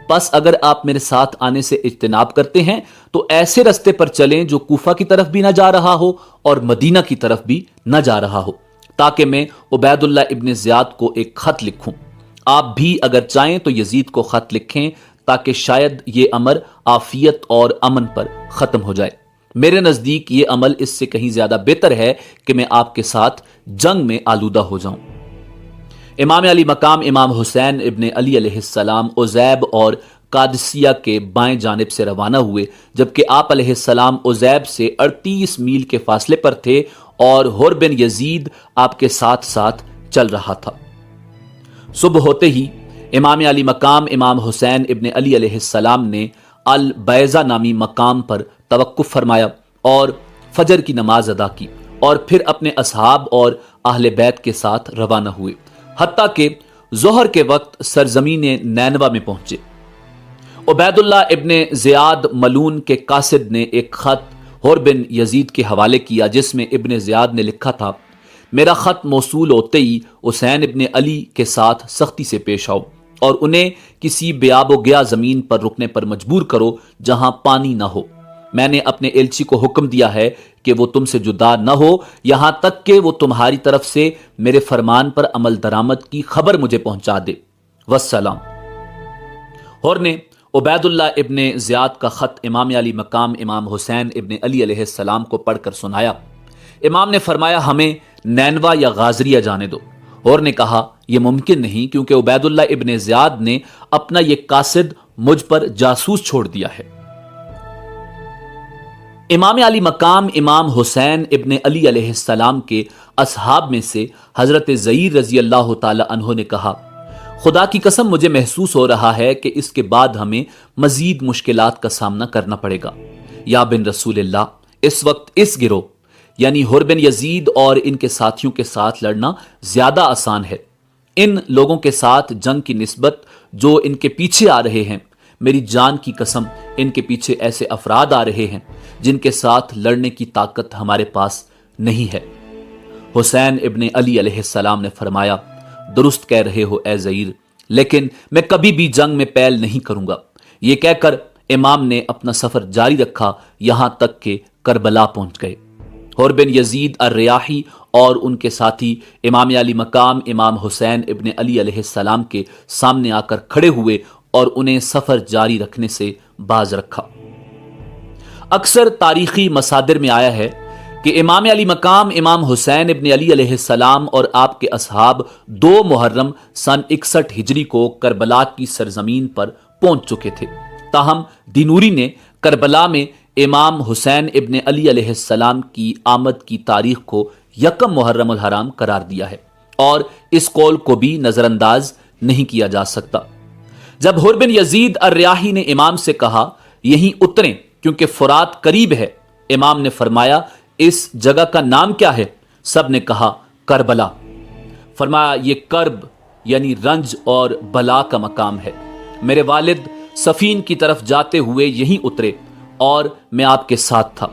پس اگر آپ میرے ساتھ آنے سے اجتناب کرتے ہیں تو ایسے رستے پر چلیں جو کوفہ کی طرف بھی نہ جا رہا ہو اور مدینہ کی طرف بھی نہ جا رہا ہو، تاکہ میں عبید اللہ ابن زیاد کو ایک خط لکھوں۔ آپ بھی اگر چاہیں تو یزید کو خط لکھیں تاکہ شاید یہ امر عافیت اور امن پر ختم ہو جائے۔ میرے نزدیک یہ عمل اس سے کہیں زیادہ بہتر ہے کہ میں آپ کے ساتھ جنگ میں آلودہ ہو جاؤں۔ امام علی مقام امام حسین ابن علی علیہ السلام عزیب اور قادسیہ کے بائیں جانب سے روانہ ہوئے، جبکہ آپ علیہ السلام عزیب سے 38 میل کے فاصلے پر تھے اور حر بن یزید آپ کے ساتھ ساتھ چل رہا تھا۔ صبح ہوتے ہی امام علی مقام امام حسین ابن علی علیہ السلام نے البیضہ نامی مقام پر توقف فرمایا اور فجر کی نماز ادا کی، اور پھر اپنے اصحاب اور اہل بیت کے ساتھ روانہ ہوئے، حتیٰ کہ ظہر کے وقت سرزمین نینوا میں پہنچے۔ عبید اللہ ابن زیاد ملون کے قاصد نے ایک خط حر بن یزید کے حوالے کیا جس میں ابن زیاد نے لکھا تھا، میرا خط موصول ہوتے ہی حسین ابن علی کے ساتھ سختی سے پیش آؤ اور انہیں کسی بیاب و گیا زمین پر رکنے پر مجبور کرو جہاں پانی نہ ہو۔ میں نے اپنے ایلچی کو حکم دیا ہے کہ وہ تم سے جدا نہ ہو یہاں تک کہ وہ تمہاری طرف سے میرے فرمان پر عمل درآمد کی خبر مجھے پہنچا دے۔ والسلام۔ حر نے عبید اللہ ابن زیاد کا خط امام علی مقام امام حسین ابن علی علیہ السلام کو پڑھ کر سنایا۔ امام نے فرمایا، ہمیں نینوا یا غازریہ جانے دو۔ حر نے کہا، یہ ممکن نہیں، کیونکہ عبید اللہ ابن زیاد نے اپنا یہ قاصد مجھ پر جاسوس چھوڑ دیا ہے۔ امام علی مقام امام حسین ابن علی علیہ السلام کے اصحاب میں سے حضرت زئیر رضی اللہ تعالی عنہ نے کہا، خدا کی قسم مجھے محسوس ہو رہا ہے کہ اس کے بعد ہمیں مزید مشکلات کا سامنا کرنا پڑے گا۔ یا بن رسول اللہ، اس وقت اس گروہ یعنی حر بن یزید اور ان کے ساتھیوں کے ساتھ لڑنا زیادہ آسان ہے۔ ان لوگوں کے ساتھ جنگ کی نسبت جو ان کے پیچھے آ رہے ہیں، میری جان کی قسم ان کے پیچھے ایسے افراد آ رہے ہیں جن کے ساتھ لڑنے کی طاقت ہمارے پاس نہیں ہے۔ حسین ابن علی علیہ السلام نے فرمایا، درست کہہ رہے ہو اے زئیر، لیکن میں کبھی بھی جنگ میں پیل نہیں کروں گا۔ یہ کہہ کر امام نے اپنا سفر جاری رکھا یہاں تک کہ کربلا پہنچ گئے۔ حر بن یزید الریاحی اور ان کے ساتھی امام علی مقام امام حسین ابن علی علیہ السلام کے سامنے آ کر کھڑے ہوئے اور انہیں سفر جاری رکھنے سے باز رکھا۔ اکثر تاریخی مصادر میں آیا ہے کہ امام علی مقام امام حسین ابن علی علیہ السلام اور آپ کے اصحاب 2 محرم سن 61 ہجری کو کربلا کی سرزمین پر پہنچ چکے تھے، تاہم دینوری نے کربلا میں امام حسین ابن علی علیہ السلام کی آمد کی تاریخ کو 1 محرم الحرام قرار دیا ہے، اور اس قول کو بھی نظر انداز نہیں کیا جا سکتا۔ جب حر بن یزید الریاحی نے امام سے کہا یہیں اتریں کیونکہ فرات قریب ہے، امام نے فرمایا اس جگہ کا نام کیا ہے؟ سب نے کہا کربلا۔ فرمایا یہ کرب یعنی رنج اور بلا کا مقام ہے، میرے والد سفین کی طرف جاتے ہوئے یہیں اترے اور میں آپ کے ساتھ تھا۔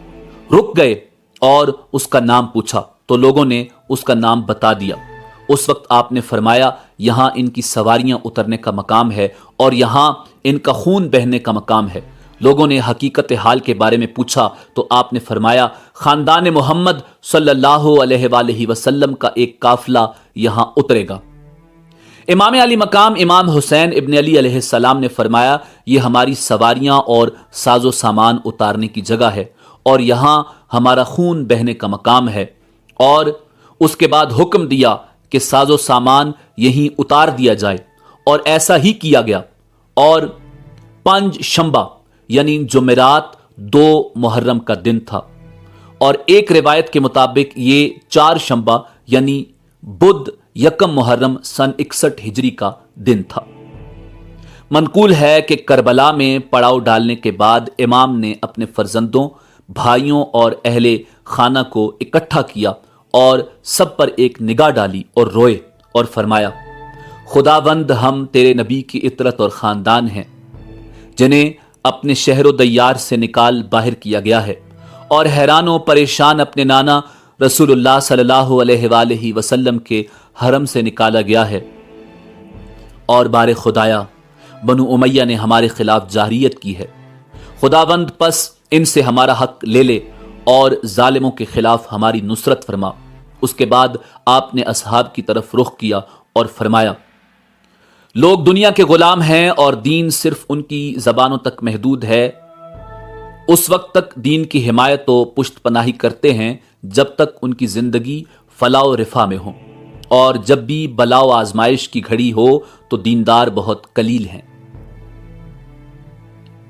رک گئے اور اس کا نام پوچھا تو لوگوں نے اس کا نام بتا دیا۔ اس وقت آپ نے فرمایا یہاں ان کی سواریاں اترنے کا مقام ہے اور یہاں ان کا خون بہنے کا مقام ہے۔ لوگوں نے حقیقت حال کے بارے میں پوچھا تو آپ نے فرمایا خاندان محمد صلی اللہ علیہ وآلہ وسلم کا ایک قافلہ یہاں اترے گا۔ امام علی مقام امام حسین ابن علی علیہ السلام نے فرمایا یہ ہماری سواریاں اور ساز و سامان اتارنے کی جگہ ہے اور یہاں ہمارا خون بہنے کا مقام ہے، اور اس کے بعد حکم دیا کہ ساز و سامان یہیں اتار دیا جائے، اور ایسا ہی کیا گیا۔ اور 5 شنبہ یعنی جمعرات 2 محرم کا دن تھا، اور ایک روایت کے مطابق یہ 4 شنبہ یعنی بدھ 1 محرم سن 61 ہجری کا دن تھا۔ منقول ہے کہ کربلا میں پڑاؤ ڈالنے کے بعد امام نے اپنے فرزندوں، بھائیوں اور اہل خانہ کو اکٹھا کیا اور سب پر ایک نگاہ ڈالی اور روئے اور فرمایا، خداوند ہم تیرے نبی کی عطرت اور خاندان ہیں جنہیں اپنے شہر و دیار سے نکال باہر کیا گیا ہے، اور حیران و پریشان اپنے نانا رسول اللہ صلی اللہ علیہ وآلہ وسلم کے حرم سے نکالا گیا ہے، اور بار خدایا بنو امیہ نے ہمارے خلاف جاہریت کی ہے، خداوند پس ان سے ہمارا حق لے لے اور ظالموں کے خلاف ہماری نصرت فرما۔ اس کے بعد آپ نے اصحاب کی طرف رخ کیا اور فرمایا، لوگ دنیا کے غلام ہیں اور دین صرف ان کی زبانوں تک محدود ہے، اس وقت تک دین کی حمایت و پشت پناہی کرتے ہیں جب تک ان کی زندگی فلاح و رفاہ میں ہو، اور جب بھی بلا و آزمائش کی گھڑی ہو تو دیندار بہت قلیل ہیں۔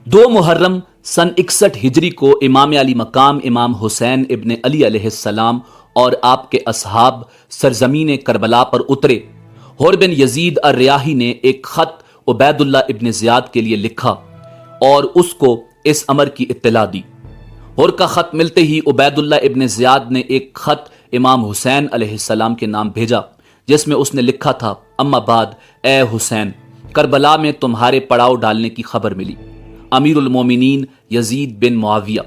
2 محرم سن 61 ہجری کو امام علی مقام امام حسین ابن علی علیہ السلام اور آپ کے اصحاب سرزمین کربلا پر اترے۔ حر بن یزید الریاحی نے ایک خط عبید اللہ ابن زیاد کے لیے لکھا اور اس کو اس امر کی اطلاع دی۔ حر کا خط ملتے ہی عبید اللہ ابن زیاد نے ایک خط امام حسین علیہ السلام کے نام بھیجا، جس میں اس نے لکھا تھا، اما بعد اے حسین، کربلا میں تمہارے پڑاؤ ڈالنے کی خبر ملی۔ امیر المومنین یزید بن معاویہ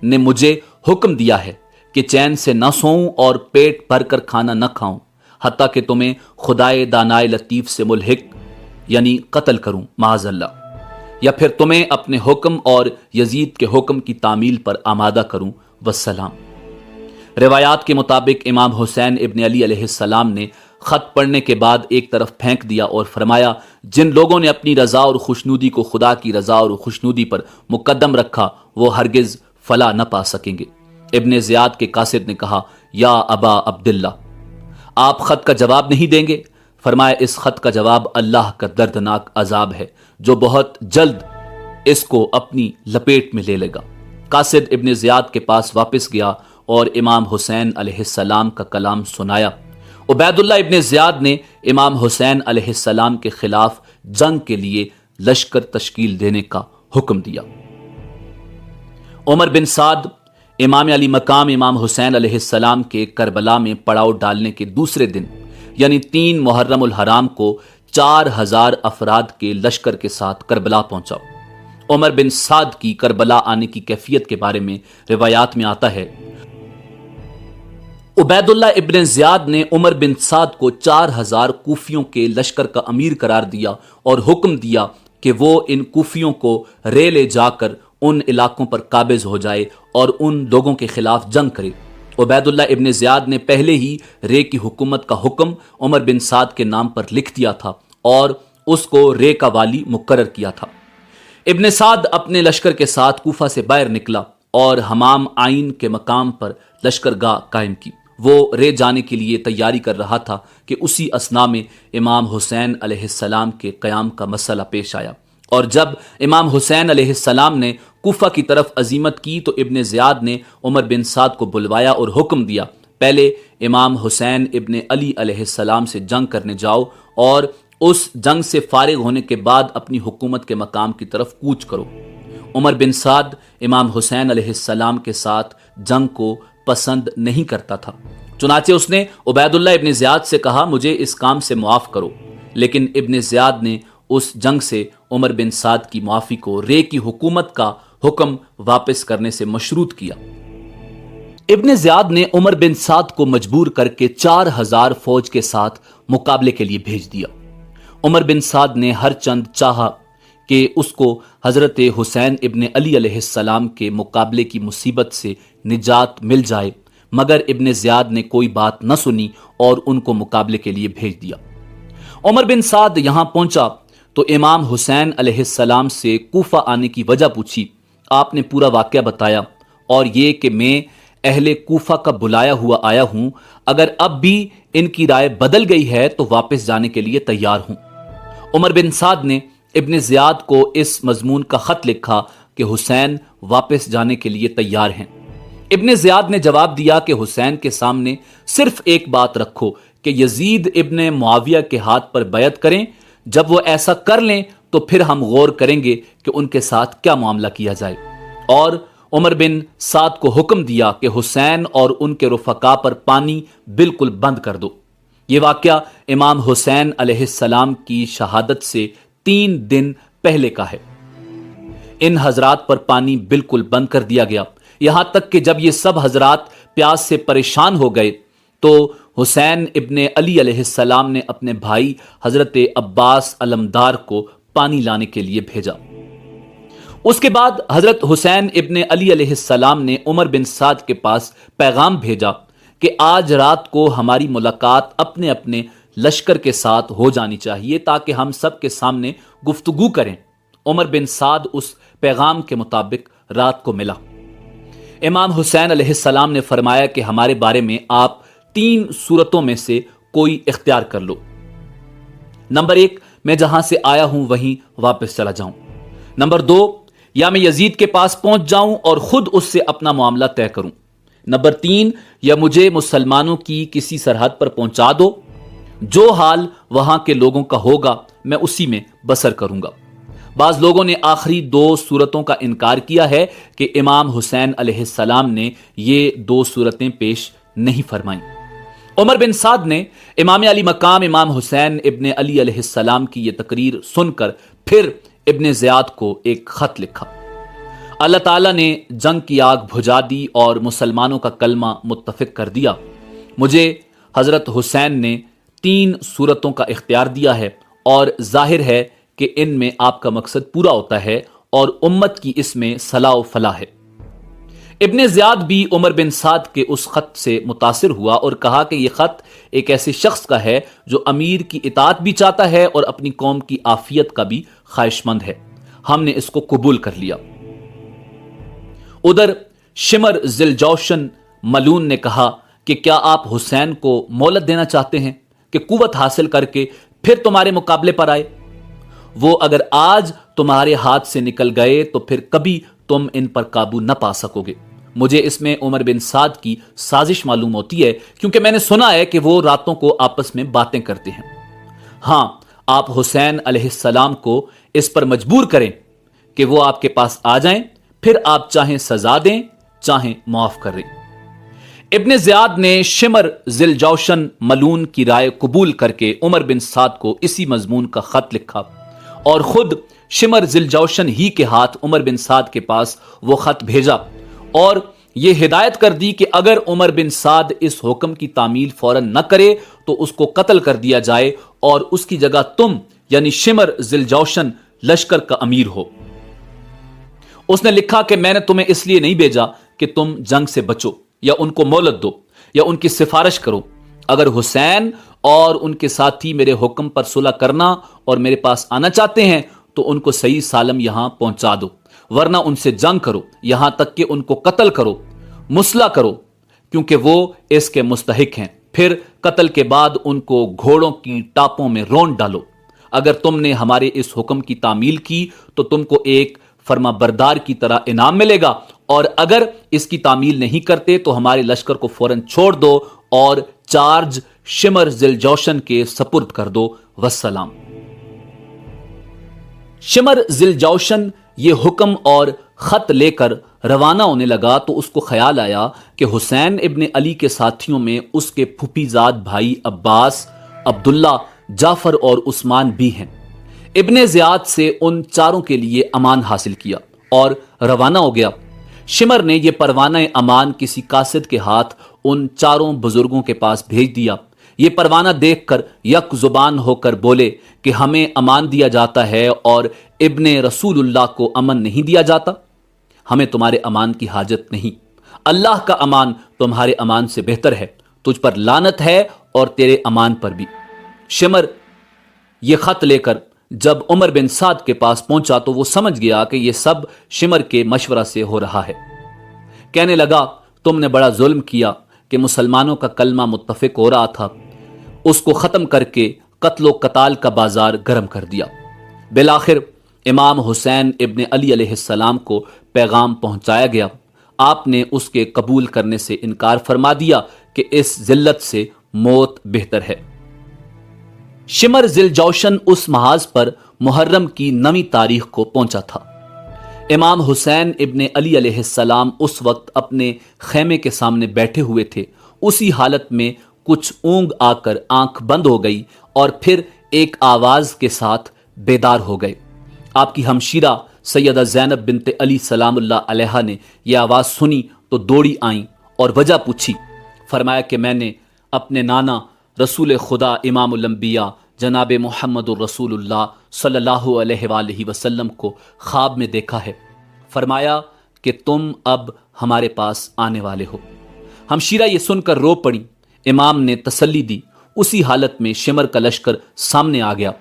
نے مجھے حکم دیا ہے کہ چین سے نہ سوؤں اور پیٹ بھر کر کھانا نہ کھاؤں، حتیٰ کہ تمہیں خدائے دانائے لطیف سے ملحق یعنی قتل کروں معاذ اللہ، یا پھر تمہیں اپنے حکم اور یزید کے حکم کی تعمیل پر آمادہ کروں، والسلام۔ روایات کے مطابق امام حسین ابن علی علیہ السلام نے خط پڑھنے کے بعد ایک طرف پھینک دیا اور فرمایا، جن لوگوں نے اپنی رضا اور خوشنودی کو خدا کی رضا اور خوشنودی پر مقدم رکھا وہ ہرگز فلاح نہ پا سکیں گے۔ ابن زیاد کے قاصد نے کہا، یا ابا عبداللہ، آپ خط کا جواب نہیں دیں گے؟ فرمایا، اس خط کا جواب اللہ کا دردناک عذاب ہے جو بہت جلد اس کو اپنی لپیٹ میں لے لے گا۔ قاصد ابن زیاد کے پاس واپس گیا اور امام حسین علیہ السلام کا کلام سنایا۔ عبید اللہ ابن زیاد نے امام حسین علیہ السلام کے خلاف جنگ کے لیے لشکر تشکیل دینے کا حکم دیا۔ عمر بن سعد امام علی مقام امام حسین علیہ السلام کے کربلا میں پڑاؤ ڈالنے کے دوسرے دن یعنی 3 محرم الحرام کو 4000 افراد کے لشکر کے ساتھ کربلا پہنچا۔ عمر بن سعد کی کربلا آنے کی کیفیت کے بارے میں روایات میں آتا ہے، عبید اللہ ابن زیاد نے عمر بن سعد کو 4000 کوفیوں کے لشکر کا امیر قرار دیا اور حکم دیا کہ وہ ان کوفیوں کو رے لے جا کر ان علاقوں پر قابض ہو جائے اور ان لوگوں کے خلاف جنگ کرے۔ عبید اللہ ابن زیاد نے پہلے ہی رے کی حکومت کا حکم عمر بن سعد کے نام پر لکھ دیا تھا اور اس کو رے کا والی مقرر کیا تھا۔ ابن سعد اپنے لشکر کے ساتھ کوفہ سے باہر نکلا اور حمام عین کے مقام پر لشکر گاہ قائم کی۔ وہ رے جانے کے لیے تیاری کر رہا تھا کہ اسی اثنا میں امام حسین علیہ السلام کے قیام کا مسئلہ پیش آیا، اور جب امام حسین علیہ السلام نے کوفہ کی طرف عزیمت کی تو ابن زیاد نے عمر بن سعد کو بلوایا اور حکم دیا، پہلے امام حسین ابن علی علیہ السلام سے جنگ کرنے جاؤ اور اس جنگ سے فارغ ہونے کے بعد اپنی حکومت کے مقام کی طرف کوچ کرو۔ عمر بن سعد امام حسین علیہ السلام کے ساتھ جنگ کو پسند نہیں کرتا تھا، چنانچہ اس نے عبید اللہ ابن زیاد سے کہا، مجھے اس کام سے معاف کرو، لیکن ابن زیاد نے اس جنگ سے عمر بن سعد کی معافی کو رے کی حکومت کا حکم واپس کرنے سے مشروط کیا۔ ابن زیاد نے عمر بن سعد کو مجبور کر کے 4000 فوج کے ساتھ مقابلے کے لیے بھیج دیا۔ عمر بن سعد نے ہر چند چاہا کہ اس کو حضرت حسین ابن علی علیہ السلام کے مقابلے کی مصیبت سے نجات مل جائے، مگر ابن زیاد نے کوئی بات نہ سنی اور ان کو مقابلے کے لیے بھیج دیا۔ عمر بن سعد یہاں پہنچا تو امام حسین علیہ السلام سے کوفہ آنے کی وجہ پوچھی۔ آپ نے پورا واقعہ بتایا اور یہ کہ میں اہل کوفہ کا بلایا ہوا آیا ہوں، اگر اب بھی ان کی رائے بدل گئی ہے تو واپس جانے کے لیے تیار ہوں۔ عمر بن سعد نے ابن زیاد کو اس مضمون کا خط لکھا کہ حسین واپس جانے کے لیے تیار ہیں۔ ابن زیاد نے جواب دیا کہ حسین کے سامنے صرف ایک بات رکھو کہ یزید ابن معاویہ کے ہاتھ پر بیعت کریں، جب وہ ایسا کر لیں تو پھر ہم غور کریں گے کہ ان کے ساتھ کیا معاملہ کیا جائے۔ اور عمر بن سعد کو حکم دیا کہ حسین اور ان کے رفقا پر پانی بالکل بند کر دو۔ یہ واقعہ امام حسین علیہ السلام کی شہادت سے 3 دن پہلے کا ہے۔ ان حضرات پر پانی بالکل بند کر دیا گیا، یہاں تک کہ جب یہ سب حضرات پیاس سے پریشان ہو گئے تو حسین ابن علی علیہ السلام نے اپنے بھائی حضرت عباس علمدار کو پانی لانے کے لیے بھیجا۔ اس کے بعد حضرت حسین ابن علی علیہ السلام نے عمر بن سعد کے پاس پیغام بھیجا کہ آج رات کو ہماری ملاقات اپنے اپنے لشکر کے ساتھ ہو جانی چاہیے تاکہ ہم سب کے سامنے گفتگو کریں۔ عمر بن سعد اس پیغام کے مطابق رات کو ملا۔ امام حسین علیہ السلام نے فرمایا کہ ہمارے بارے میں آپ 3 صورتوں میں سے کوئی اختیار کر لو۔ نمبر 1، میں جہاں سے آیا ہوں وہیں واپس چلا جاؤں۔ نمبر 2، یا میں یزید کے پاس پہنچ جاؤں اور خود اس سے اپنا معاملہ طے کروں۔ نمبر 3، یا مجھے مسلمانوں کی کسی سرحد پر پہنچا دو، جو حال وہاں کے لوگوں کا ہوگا میں اسی میں بسر کروں گا۔ بعض لوگوں نے آخری 2 صورتوں کا انکار کیا ہے کہ امام حسین علیہ السلام نے یہ 2 صورتیں پیش نہیں فرمائیں۔ عمر بن سعد نے امام علی مقام امام حسین ابن علی علیہ السلام کی یہ تقریر سن کر پھر ابن زیاد کو ایک خط لکھا۔ اللہ تعالیٰ نے جنگ کی آگ بجھا دی اور مسلمانوں کا کلمہ متفق کر دیا۔ مجھے حضرت حسین نے 3 صورتوں کا اختیار دیا ہے اور ظاہر ہے کہ ان میں آپ کا مقصد پورا ہوتا ہے اور امت کی اس میں صلاح و فلاح ہے۔ ابن زیاد بھی عمر بن سعد کے اس خط سے متاثر ہوا اور کہا کہ یہ خط ایک ایسے شخص کا ہے جو امیر کی اطاعت بھی چاہتا ہے اور اپنی قوم کی عافیت کا بھی خواہش مند ہے، ہم نے اس کو قبول کر لیا۔ ادھر شمر ذوالجوشن ملعون نے کہا کہ کیا آپ حسین کو مہلت دینا چاہتے ہیں کہ قوت حاصل کر کے پھر تمہارے مقابلے پر آئے؟ وہ اگر آج تمہارے ہاتھ سے نکل گئے تو پھر کبھی تم ان پر قابو نہ پا سکو گے۔ مجھے اس میں عمر بن سعد کی سازش معلوم ہوتی ہے، کیونکہ میں نے سنا ہے کہ وہ راتوں کو آپس میں باتیں کرتے ہیں۔ ہاں، آپ حسین علیہ السلام کو اس پر مجبور کریں کہ وہ آپ کے پاس آ جائیں، پھر آپ چاہیں سزا دیں چاہیں معاف کریں۔ ابن زیاد نے شمر ذوالجوشن ملعون کی رائے قبول کر کے عمر بن سعد کو اسی مضمون کا خط لکھا اور خود شمر ذوالجوشن ہی کے ہاتھ عمر بن سعد کے پاس وہ خط بھیجا اور یہ ہدایت کر دی کہ اگر عمر بن سعد اس حکم کی تعمیل فوراً نہ کرے تو اس کو قتل کر دیا جائے اور اس کی جگہ تم یعنی شمر ذوالجوشن لشکر کا امیر ہو۔ اس نے لکھا کہ میں نے تمہیں اس لیے نہیں بھیجا کہ تم جنگ سے بچو یا ان کو مہلت دو یا ان کی سفارش کرو۔ اگر حسین اور ان کے ساتھی میرے حکم پر صلح کرنا اور میرے پاس آنا چاہتے ہیں تو ان کو صحیح سالم یہاں پہنچا دو، ورنہ ان سے جنگ کرو، یہاں تک کہ ان کو قتل کرو، مسلح کرو، کیونکہ وہ اس کے مستحق ہیں۔ پھر قتل کے بعد ان کو گھوڑوں کی ٹاپوں میں رونڈ ڈالو۔ اگر تم نے ہمارے اس حکم کی تعمیل کی تو تم کو ایک فرما بردار کی طرح انعام ملے گا، اور اگر اس کی تعمیل نہیں کرتے تو ہمارے لشکر کو فوراً چھوڑ دو اور چارج شمر ذوالجوشن کے سپرد کر دو، والسلام۔ شمر ذوالجوشن یہ حکم اور خط لے کر روانہ ہونے لگا تو اس کو خیال آیا کہ حسین ابن علی کے ساتھیوں میں اس کے پھوپھی زاد بھائی عباس، عبداللہ، جعفر اور عثمان بھی ہیں۔ ابن زیاد سے ان چاروں کے لیے امان حاصل کیا اور روانہ ہو گیا۔ شمر نے یہ پروانہ امان کسی قاصد کے ہاتھ ان چاروں بزرگوں کے پاس بھیج دیا۔ یہ پروانہ دیکھ کر یک زبان ہو کر بولے کہ ہمیں امان دیا جاتا ہے اور ابن رسول اللہ کو امن نہیں دیا جاتا۔ ہمیں تمہارے امان کی حاجت نہیں، اللہ کا امان تمہارے امان سے بہتر ہے، تجھ پر لعنت ہے اور تیرے امان پر بھی۔ شمر یہ خط لے کر جب عمر بن سعد کے پاس پہنچا تو وہ سمجھ گیا کہ یہ سب شمر کے مشورہ سے ہو رہا ہے۔ کہنے لگا تم نے بڑا ظلم کیا کہ مسلمانوں کا کلمہ متفق ہو رہا تھا، اس کو ختم کر کے قتل و قتال کا بازار گرم کر دیا۔ بالآخر امام حسین ابن علی علیہ السلام کو پیغام پہنچایا گیا۔ آپ نے اس کے قبول کرنے سے انکار فرما دیا کہ اس ذلت سے موت بہتر ہے۔ شمر ذی الجوشن اس محاذ پر محرم کی 9 تاریخ کو پہنچا تھا۔ امام حسین ابن علی علیہ السلام اس وقت اپنے خیمے کے سامنے بیٹھے ہوئے تھے۔ اسی حالت میں کچھ اونگ آ کر آنکھ بند ہو گئی اور پھر ایک آواز کے ساتھ بیدار ہو گئے۔ آپ کی ہمشیرہ سیدہ زینب بنت علی سلام اللہ علیہا نے یہ آواز سنی تو دوڑی آئیں اور وجہ پوچھی۔ فرمایا کہ میں نے اپنے نانا رسول خدا امام الانبیاء جناب محمد الرسول اللہ صلی اللہ علیہ وآلہ وسلم کو خواب میں دیکھا ہے۔ فرمایا کہ تم اب ہمارے پاس آنے والے ہو۔ ہمشیرہ یہ سن کر رو پڑی۔ امام نے تسلی دی۔ اسی حالت میں شمر کا لشکر سامنے آ گیا۔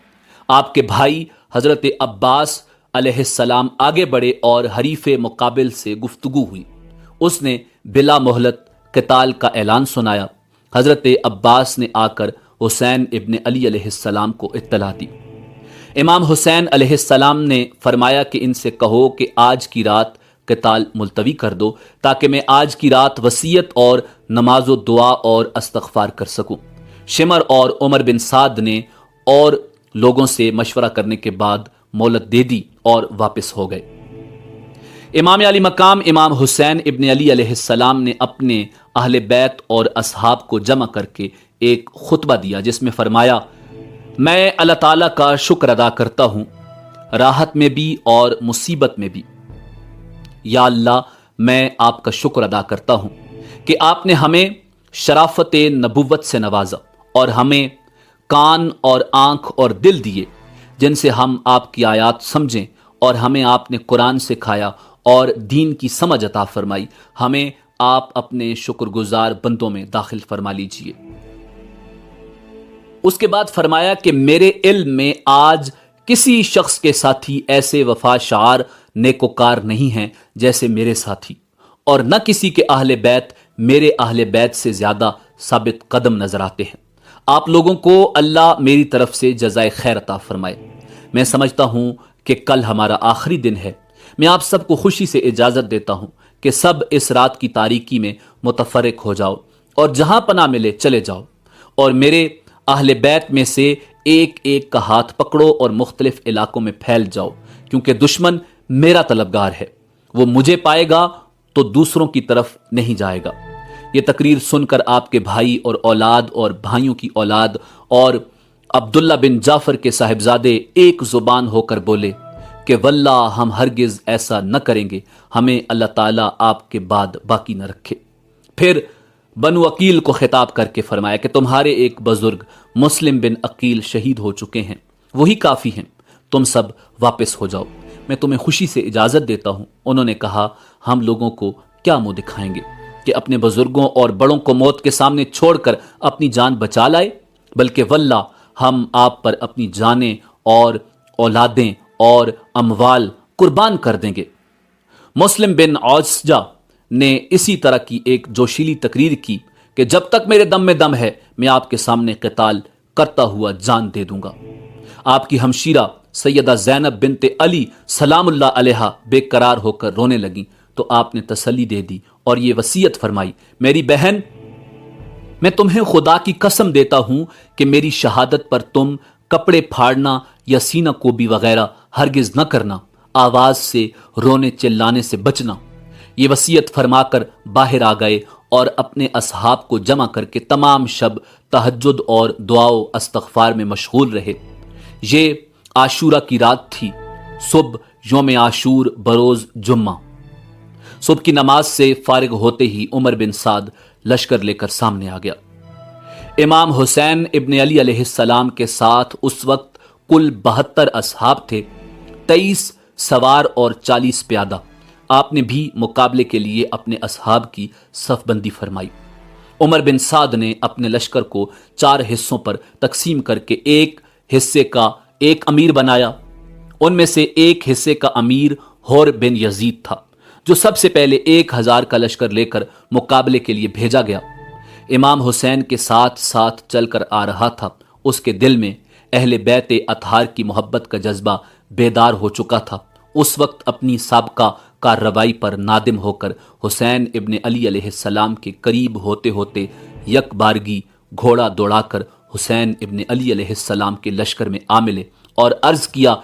آپ کے بھائی حضرت عباس علیہ السلام آگے بڑھے اور حریف مقابل سے گفتگو ہوئی۔ اس نے بلا مہلت قتال کا اعلان سنایا۔ حضرت عباس نے آ کر حسین ابن علی علیہ السلام کو اطلاع دی۔ امام حسین علیہ السلام نے فرمایا کہ ان سے کہو کہ آج کی رات قتال ملتوی کر دو تاکہ میں آج کی رات وصیت اور نماز و دعا اور استغفار کر سکوں۔ شمر اور عمر بن سعد نے اور لوگوں سے مشورہ کرنے کے بعد مہلت دے دی اور واپس ہو گئے۔ امام علی مقام امام حسین ابن علی علیہ السلام نے اپنے اہل بیت اور اصحاب کو جمع کر کے ایک خطبہ دیا جس میں فرمایا، میں اللہ تعالیٰ کا شکر ادا کرتا ہوں راحت میں بھی اور مصیبت میں بھی۔ یا اللہ، میں آپ کا شکر ادا کرتا ہوں کہ آپ نے ہمیں شرافت نبوت سے نوازا اور ہمیں کان اور آنکھ اور دل دیے جن سے ہم آپ کی آیات سمجھیں، اور ہمیں آپ نے قرآن سکھایا اور دین کی سمجھ عطا فرمائی۔ ہمیں آپ اپنے شکر گزار بندوں میں داخل فرما لیجئے۔ اس کے بعد فرمایا کہ میرے علم میں آج کسی شخص کے ساتھی ایسے وفا شعار نیکوکار نہیں ہیں جیسے میرے ساتھی، اور نہ کسی کے اہل بیت میرے اہل بیت سے زیادہ ثابت قدم نظر آتے ہیں۔ آپ لوگوں کو اللہ میری طرف سے جزائے خیر عطا فرمائے۔ میں سمجھتا ہوں کہ کل ہمارا آخری دن ہے۔ میں آپ سب کو خوشی سے اجازت دیتا ہوں کہ سب اس رات کی تاریکی میں متفرق ہو جاؤ اور جہاں پناہ ملے چلے جاؤ، اور میرے اہل بیت میں سے ایک ایک کا ہاتھ پکڑو اور مختلف علاقوں میں پھیل جاؤ، کیونکہ دشمن میرا طلبگار ہے، وہ مجھے پائے گا تو دوسروں کی طرف نہیں جائے گا۔ یہ تقریر سن کر آپ کے بھائی اور اولاد اور بھائیوں کی اولاد اور عبداللہ بن جعفر کے صاحبزادے ایک زبان ہو کر بولے کہ واللہ ہم ہرگز ایسا نہ کریں گے، ہمیں اللہ تعالیٰ آپ کے بعد باقی نہ رکھے۔ پھر بنو عقیل کو خطاب کر کے فرمایا کہ تمہارے ایک بزرگ مسلم بن عقیل شہید ہو چکے ہیں، وہی کافی ہیں، تم سب واپس ہو جاؤ، میں تمہیں خوشی سے اجازت دیتا ہوں۔ انہوں نے کہا، ہم لوگوں کو کیا منہ دکھائیں گے کہ اپنے بزرگوں اور بڑوں کو موت کے سامنے چھوڑ کر اپنی جان بچا لائے، بلکہ واللہ ہم آپ پر اپنی جانیں اور اولادیں اور اموال قربان کر دیں گے۔ مسلم بن عوسجہ نے اسی طرح کی ایک جوشیلی تقریر کی کہ جب تک میرے دم میں دم ہے میں آپ کے سامنے قتال کرتا ہوا جان دے دوں گا۔ آپ کی ہمشیرہ سیدہ زینب بنت علی سلام اللہ علیہا بے قرار ہو کر رونے لگیں تو آپ نے تسلی دے دی اور یہ وصیت فرمائی، میری بہن، میں تمہیں خدا کی قسم دیتا ہوں کہ میری شہادت پر تم کپڑے پھاڑنا یا سینہ کوبی وغیرہ ہرگز نہ کرنا، آواز سے رونے چلانے سے بچنا۔ یہ وصیت فرما کر باہر آ گئے اور اپنے اصحاب کو جمع کر کے تمام شب تہجد اور دعا و استغفار میں مشغول رہے۔ یہ عاشورہ کی رات تھی۔ صبح یوم عاشور بروز جمعہ، صبح کی نماز سے فارغ ہوتے ہی عمر بن سعد لشکر لے کر سامنے آ گیا۔ امام حسین ابن علی علیہ السلام کے ساتھ اس وقت کل 72 اصحاب تھے، 23 سوار اور 40 پیادہ۔ آپ نے بھی مقابلے کے لیے اپنے اصحاب کی صف بندی فرمائی۔ عمر بن سعد نے اپنے لشکر کو 4 حصوں پر تقسیم کر کے ایک حصے کا ایک امیر بنایا۔ ان میں سے ایک حصے کا امیر حور بن یزید تھا جو سب سے پہلے 1000 کا لشکر لے کر مقابلے کے لیے بھیجا گیا۔ امام حسین کے ساتھ ساتھ چل کر آ رہا تھا۔ اس کے دل میں اہل بیت اطہار کی محبت کا جذبہ بیدار ہو چکا تھا۔ اس وقت اپنی سابقہ کارروائی پر نادم ہو کر حسین ابن علی علیہ السلام کے قریب ہوتے ہوتے یک بارگی گھوڑا دوڑا کر حسین ابن علی علیہ السلام کے لشکر میں آ ملے اور عرض کیا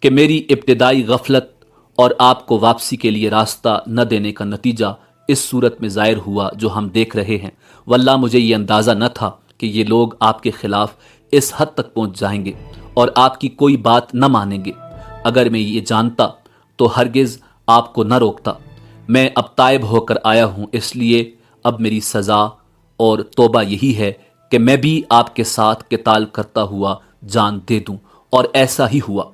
کہ میری ابتدائی غفلت اور آپ کو واپسی کے لیے راستہ نہ دینے کا نتیجہ اس صورت میں ظاہر ہوا جو ہم دیکھ رہے ہیں۔ واللہ مجھے یہ اندازہ نہ تھا کہ یہ لوگ آپ کے خلاف اس حد تک پہنچ جائیں گے اور آپ کی کوئی بات نہ مانیں گے۔ اگر میں یہ جانتا تو ہرگز آپ کو نہ روکتا۔ میں اب تائب ہو کر آیا ہوں، اس لیے اب میری سزا اور توبہ یہی ہے کہ میں بھی آپ کے ساتھ قتال کرتا ہوا جان دے دوں، اور ایسا ہی ہوا۔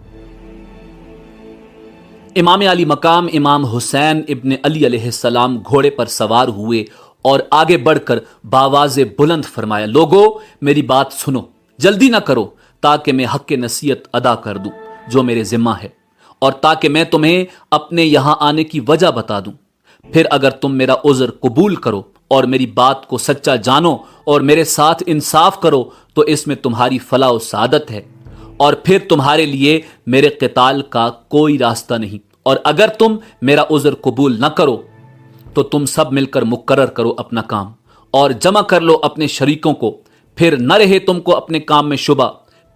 امام علی مقام امام حسین ابن علی علیہ السلام گھوڑے پر سوار ہوئے اور آگے بڑھ کر بآواز بلند فرمایا، لوگو میری بات سنو، جلدی نہ کرو تاکہ میں حق نصیحت ادا کر دوں جو میرے ذمہ ہے، اور تاکہ میں تمہیں اپنے یہاں آنے کی وجہ بتا دوں۔ پھر اگر تم میرا عذر قبول کرو اور میری بات کو سچا جانو اور میرے ساتھ انصاف کرو تو اس میں تمہاری فلاح و سعادت ہے، اور پھر تمہارے لیے میرے قتال کا کوئی راستہ نہیں۔ اور اگر تم میرا عذر قبول نہ کرو تو تم سب مل کر مقرر کرو اپنا کام اور جمع کر لو اپنے شریکوں کو، پھر نہ رہے تم کو اپنے کام میں شبہ،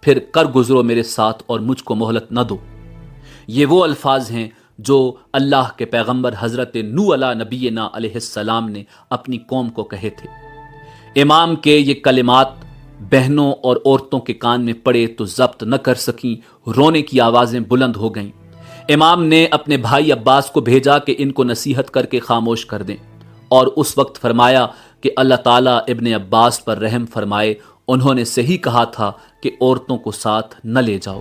پھر کر گزرو میرے ساتھ اور مجھ کو مہلت نہ دو۔ یہ وہ الفاظ ہیں جو اللہ کے پیغمبر حضرت نوح علیہ نبینا علیہ السلام نے اپنی قوم کو کہے تھے۔ امام کے یہ کلمات بہنوں اور عورتوں کے کان میں پڑے تو ضبط نہ کر سکیں، رونے کی آوازیں بلند ہو گئیں۔ امام نے اپنے بھائی عباس کو بھیجا کہ ان کو نصیحت کر کے خاموش کر دیں، اور اس وقت فرمایا کہ اللہ تعالیٰ ابن عباس پر رحم فرمائے، انہوں نے صحیح کہا تھا کہ عورتوں کو ساتھ نہ لے جاؤ۔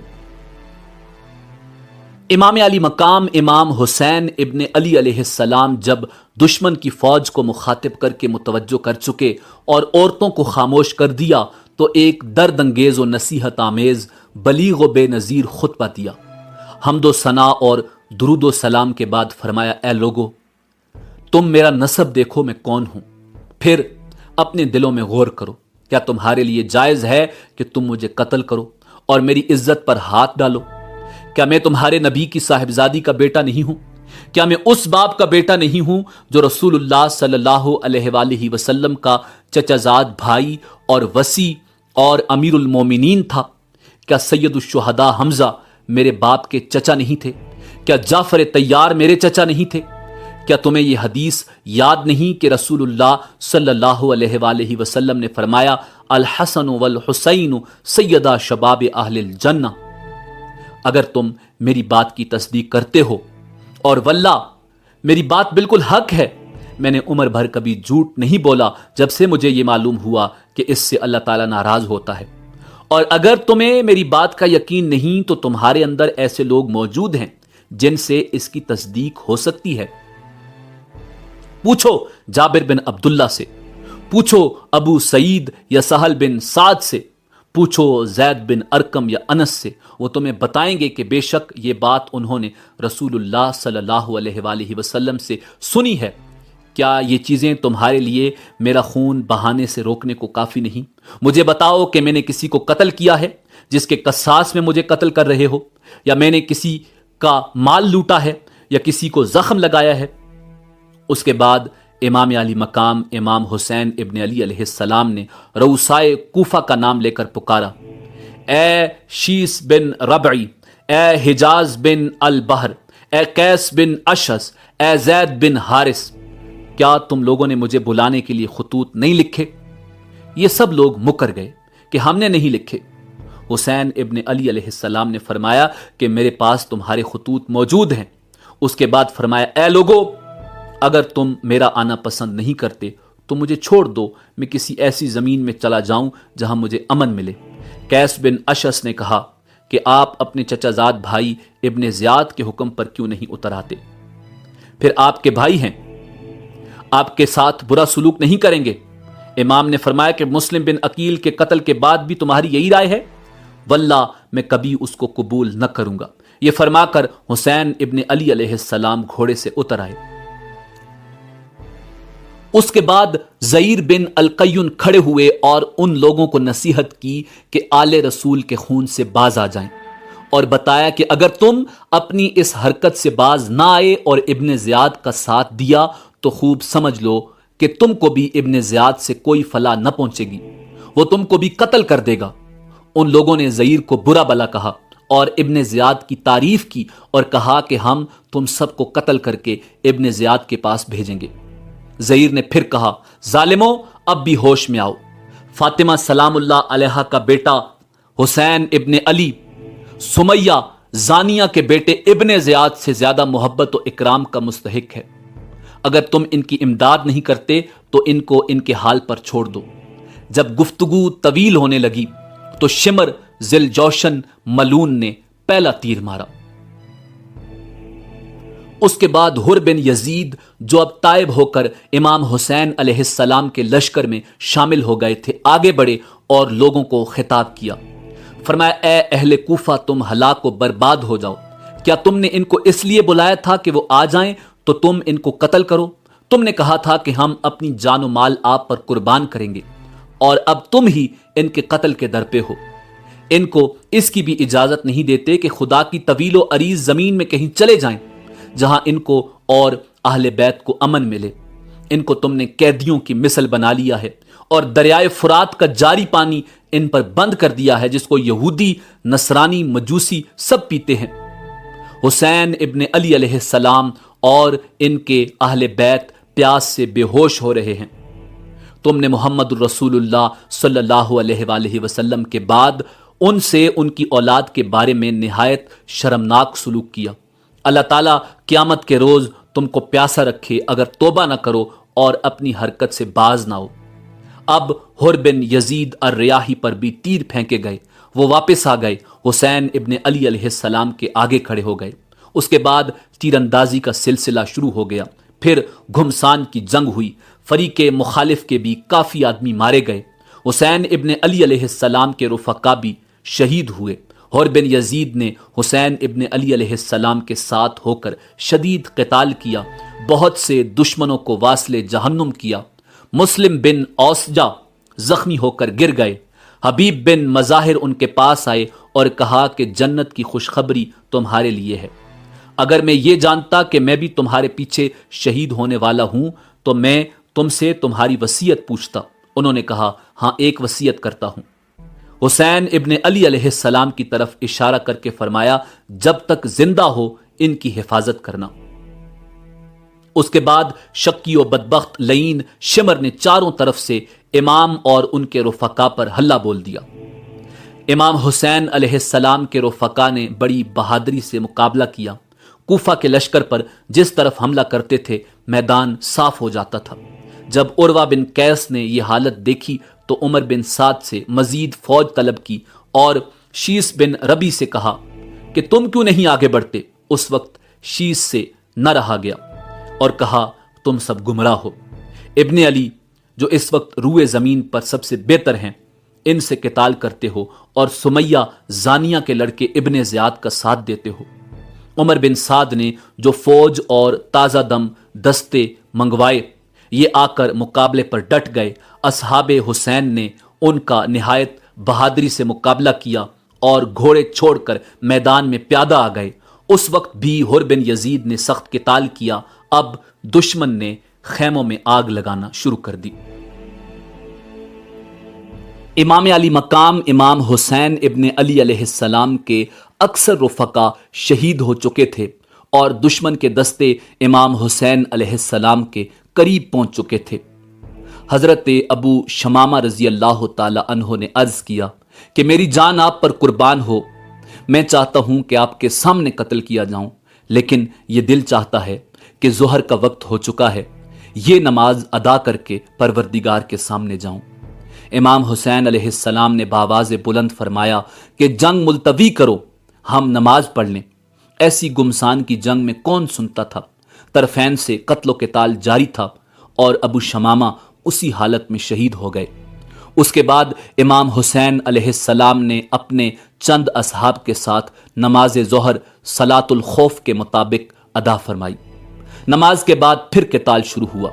امام علی مقام امام حسین ابن علی علیہ السلام جب دشمن کی فوج کو مخاطب کر کے متوجہ کر چکے اور عورتوں کو خاموش کر دیا تو ایک درد انگیز و نصیحت آمیز بلیغ و بے نظیر خطبہ دیا۔ حمد و ثنا اور درود و سلام کے بعد فرمایا، اے لوگو تم میرا نسب دیکھو میں کون ہوں، پھر اپنے دلوں میں غور کرو، کیا تمہارے لیے جائز ہے کہ تم مجھے قتل کرو اور میری عزت پر ہاتھ ڈالو؟ کیا میں تمہارے نبی کی صاحبزادی کا بیٹا نہیں ہوں؟ کیا میں اس باپ کا بیٹا نہیں ہوں جو رسول اللہ صلی اللہ علیہ وآلہ وسلم کا چچا زاد بھائی اور وصی اور امیر المومنین تھا؟ کیا سید الشہداء حمزہ میرے باپ کے چچا نہیں تھے؟ کیا جعفر طیار میرے چچا نہیں تھے؟ کیا تمہیں یہ حدیث یاد نہیں کہ رسول اللہ صلی اللہ علیہ وآلہ وسلم نے فرمایا، الحسن والحسین سیدا شباب اہل الجنہ؟ اگر تم میری بات کی تصدیق کرتے ہو، اور واللہ میری بات بالکل حق ہے، میں نے عمر بھر کبھی جھوٹ نہیں بولا جب سے مجھے یہ معلوم ہوا کہ اس سے اللہ تعالیٰ ناراض ہوتا ہے، اور اگر تمہیں میری بات کا یقین نہیں تو تمہارے اندر ایسے لوگ موجود ہیں جن سے اس کی تصدیق ہو سکتی ہے۔ پوچھو جابر بن عبداللہ سے، پوچھو ابو سعید یا سہل بن سعد سے، پوچھو زید بن ارکم یا انس سے، وہ تمہیں بتائیں گے کہ بے شک یہ بات انہوں نے رسول اللہ صلی اللہ علیہ وآلہ وسلم سے سنی ہے۔ کیا یہ چیزیں تمہارے لیے میرا خون بہانے سے روکنے کو کافی نہیں؟ مجھے بتاؤ کہ میں نے کسی کو قتل کیا ہے جس کے قصاص میں مجھے قتل کر رہے ہو، یا میں نے کسی کا مال لوٹا ہے یا کسی کو زخم لگایا ہے؟ اس کے بعد امام علی مقام امام حسین ابن علی علیہ السلام نے رؤسائے کوفہ کا نام لے کر پکارا، اے شیس بن ربعی، اے حجاز بن البحر، اے قیس بن اشعث، اے زید بن حارث، کیا تم لوگوں نے مجھے بلانے کے لیے خطوط نہیں لکھے؟ یہ سب لوگ مکر گئے کہ ہم نے نہیں لکھے۔ حسین ابن علی علیہ السلام نے فرمایا کہ میرے پاس تمہارے خطوط موجود ہیں۔ اس کے بعد فرمایا، اے لوگو اگر تم میرا آنا پسند نہیں کرتے تو مجھے چھوڑ دو، میں کسی ایسی زمین میں چلا جاؤں جہاں مجھے امن ملے۔ قیس بن اشعث نے کہا کہ آپ اپنے چچا زاد بھائی ابن زیاد کے حکم پر کیوں نہیں اتر آتے؟ پھر آپ کے بھائی ہیں، آپ کے ساتھ برا سلوک نہیں کریں گے۔ امام نے فرمایا کہ مسلم بن عقیل کے قتل کے بعد بھی تمہاری یہی رائے ہے؟ واللہ میں کبھی اس کو قبول نہ کروں گا۔ یہ فرما کر حسین ابن علی علیہ السلام گھوڑے سے اتر آئے۔ اس کے بعد زئیر بن القیون کھڑے ہوئے اور ان لوگوں کو نصیحت کی کہ آل رسول کے خون سے باز آ جائیں، اور بتایا کہ اگر تم اپنی اس حرکت سے باز نہ آئے اور ابن زیاد کا ساتھ دیا تو خوب سمجھ لو کہ تم کو بھی ابن زیاد سے کوئی فلاح نہ پہنچے گی، وہ تم کو بھی قتل کر دے گا۔ ان لوگوں نے زئیر کو برا بلا کہا اور ابن زیاد کی تعریف کی اور کہا کہ ہم تم سب کو قتل کر کے ابن زیاد کے پاس بھیجیں گے۔ زئیر نے پھر کہا، ظالمو، اب بھی ہوش میں آؤ۔ فاطمہ سلام اللہ علیہا کا بیٹا حسین ابن علی سمیہ زانیہ کے بیٹے ابن زیاد سے زیادہ محبت و اکرام کا مستحق ہے۔ اگر تم ان کی امداد نہیں کرتے تو ان کو ان کے حال پر چھوڑ دو۔ جب گفتگو طویل ہونے لگی تو شمر ذل جوشن ملون نے پہلا تیر مارا۔ اس کے بعد حر بن یزید جو اب تائب ہو کر امام حسین علیہ السلام کے لشکر میں شامل ہو گئے تھے، آگے بڑھے اور لوگوں کو خطاب کیا۔ فرمایا، اے اہل کوفہ، تم ہلاک و برباد ہو جاؤ۔ کیا تم نے ان کو اس لیے بلایا تھا کہ وہ آ جائیں تو تم ان کو قتل کرو؟ تم نے کہا تھا کہ ہم اپنی جان و مال آپ پر قربان کریں گے، اور اب تم ہی ان کے قتل کے در پہ ہو۔ ان کو اس کی بھی اجازت نہیں دیتے کہ خدا کی طویل و عریض زمین میں کہیں چلے جائیں جہاں ان کو اور اہل بیت کو امن ملے۔ ان کو تم نے قیدیوں کی مثل بنا لیا ہے اور دریائے فرات کا جاری پانی ان پر بند کر دیا ہے، جس کو یہودی، نصرانی، مجوسی سب پیتے ہیں۔ حسین ابن علی علیہ السلام اور ان کے اہل بیت پیاس سے بے ہوش ہو رہے ہیں۔ تم نے محمد الرسول اللہ صلی اللہ علیہ وآلہ وسلم کے بعد ان سے ان کی اولاد کے بارے میں نہایت شرمناک سلوک کیا۔ اللہ تعالیٰ قیامت کے روز تم کو پیاسا رکھے اگر توبہ نہ کرو اور اپنی حرکت سے باز نہ ہو۔ اب حر بن یزید الریاحی پر بھی تیر پھینکے گئے، وہ واپس آ گئے، حسین ابن علی علیہ السلام کے آگے کھڑے ہو گئے۔ اس کے بعد تیر اندازی کا سلسلہ شروع ہو گیا، پھر گھمسان کی جنگ ہوئی، فریق مخالف کے بھی کافی آدمی مارے گئے۔ حسین ابن علی علیہ السلام کے رفقا بھی شہید ہوئے۔ حر بن یزید نے حسین ابن علی علیہ السلام کے ساتھ ہو کر شدید قتال کیا، بہت سے دشمنوں کو واصل جہنم کیا۔ مسلم بن اوسجا زخمی ہو کر گر گئے۔ حبیب بن مظاہر ان کے پاس آئے اور کہا کہ جنت کی خوشخبری تمہارے لیے ہے۔ اگر میں یہ جانتا کہ میں بھی تمہارے پیچھے شہید ہونے والا ہوں تو میں تم سے تمہاری وصیت پوچھتا۔ انہوں نے کہا، ہاں، ایک وصیت کرتا ہوں۔ حسین ابن علی علیہ السلام کی طرف اشارہ کر کے فرمایا، جب تک زندہ ہو ان کی حفاظت کرنا۔ اس کے بعد شکی و بدبخت لعین شمر نے چاروں طرف سے امام اور ان کے رفقا پر حملہ بول دیا۔ امام حسین علیہ السلام کے رفقا نے بڑی بہادری سے مقابلہ کیا۔ کوفہ کے لشکر پر جس طرف حملہ کرتے تھے میدان صاف ہو جاتا تھا۔ جب عروہ بن قیس نے یہ حالت دیکھی تو عمر بن سعد سے مزید فوج طلب کی اور شیس بن ربی سے کہا کہ تم کیوں نہیں آگے بڑھتے؟ اس وقت شیس سے نہ رہا گیا اور کہا، تم سب گمراہ ہو۔ ابن علی جو اس وقت روئے زمین پر سب سے بہتر ہیں، ان سے قتال کرتے ہو اور سمیہ زانیہ کے لڑکے ابن زیاد کا ساتھ دیتے ہو۔ عمر بن سعد نے جو فوج اور تازہ دم دستے منگوائے، یہ آ کر مقابلے پر ڈٹ گئے۔ اصحاب حسین نے ان کا نہایت بہادری سے مقابلہ کیا اور گھوڑے چھوڑ کر میدان میں پیادہ آ گئے۔ اس وقت بھی حر بن یزید نے سخت قتال کیا۔ اب دشمن نے خیموں میں آگ لگانا شروع کر دی۔ امام علی مقام امام حسین ابن علی علیہ السلام کے اکثر رفقا شہید ہو چکے تھے اور دشمن کے دستے امام حسین علیہ السلام کے قریب پہنچ چکے تھے۔ حضرت ابو شمامہ رضی اللہ تعالی عنہ نے عرض کیا کہ میری جان آپ پر قربان ہو، میں چاہتا ہوں کہ آپ کے سامنے قتل کیا جاؤں، لیکن یہ دل چاہتا ہے کہ ظہر کا وقت ہو چکا ہے، یہ نماز ادا کر کے پروردگار کے سامنے جاؤں۔ امام حسین علیہ السلام نے بآواز بلند فرمایا کہ جنگ ملتوی کرو، ہم نماز پڑھ لیں۔ ایسی گمسان کی جنگ میں کون سنتا تھا؟ طرفین سے قتل و قتال جاری تھا اور ابو شمامہ اسی حالت میں شہید ہو گئے۔ اس کے بعد امام حسین علیہ السلام نے اپنے چند اصحاب کے ساتھ نماز ظہر صلاۃ الخوف کے مطابق ادا فرمائی۔ نماز کے بعد پھر قتال شروع ہوا۔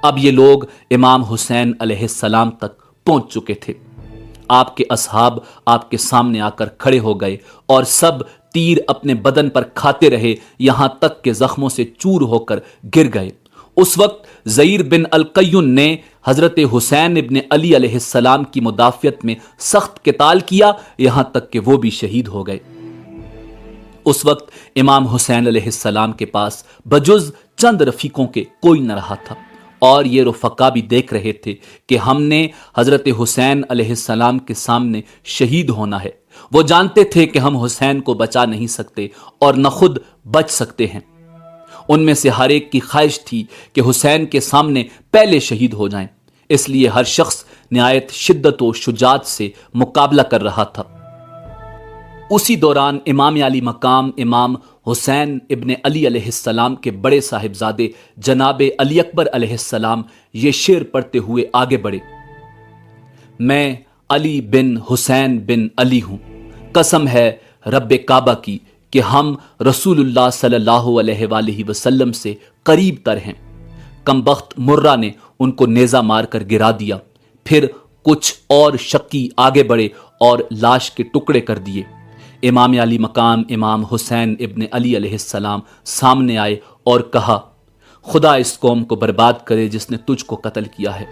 اب یہ لوگ امام حسین علیہ السلام تک پہنچ چکے تھے۔ آپ کے اصحاب آپ کے سامنے آ کر کھڑے ہو گئے اور سب تیر اپنے بدن پر کھاتے رہے، یہاں تک کہ زخموں سے چور ہو کر گر گئے۔ اس وقت زئیر بن القیون نے حضرت حسین ابن علی علیہ السلام کی مدافعت میں سخت قتال کیا، یہاں تک کہ وہ بھی شہید ہو گئے۔ اس وقت امام حسین علیہ السلام کے پاس بجز چند رفیقوں کے کوئی نہ رہا تھا، اور یہ رفقا بھی دیکھ رہے تھے کہ ہم نے حضرت حسین علیہ السلام کے سامنے شہید ہونا ہے۔ وہ جانتے تھے کہ ہم حسین کو بچا نہیں سکتے اور نہ خود بچ سکتے ہیں۔ ان میں سے ہر ایک کی خواہش تھی کہ حسین کے سامنے پہلے شہید ہو جائیں، اس لیے ہر شخص نہایت شدت و شجاعت سے مقابلہ کر رہا تھا۔ اسی دوران امام علی مقام امام حسین ابن علی علیہ السلام کے بڑے صاحبزادے جناب علی اکبر علیہ السلام یہ شعر پڑھتے ہوئے آگے بڑھے: میں علی بن حسین بن علی ہوں، قسم ہے رب کعبہ کی کہ ہم رسول اللہ صلی اللہ علیہ وآلہ وسلم سے قریب تر ہیں۔ کمبخت مرہ نے ان کو نیزہ مار کر گرا دیا، پھر کچھ اور شکی آگے بڑھے اور لاش کے ٹکڑے کر دیے۔ امام علی مقام امام حسین ابن علی علیہ السلام سامنے آئے اور کہا: خدا اس قوم کو برباد کرے جس نے تجھ کو قتل کیا ہے۔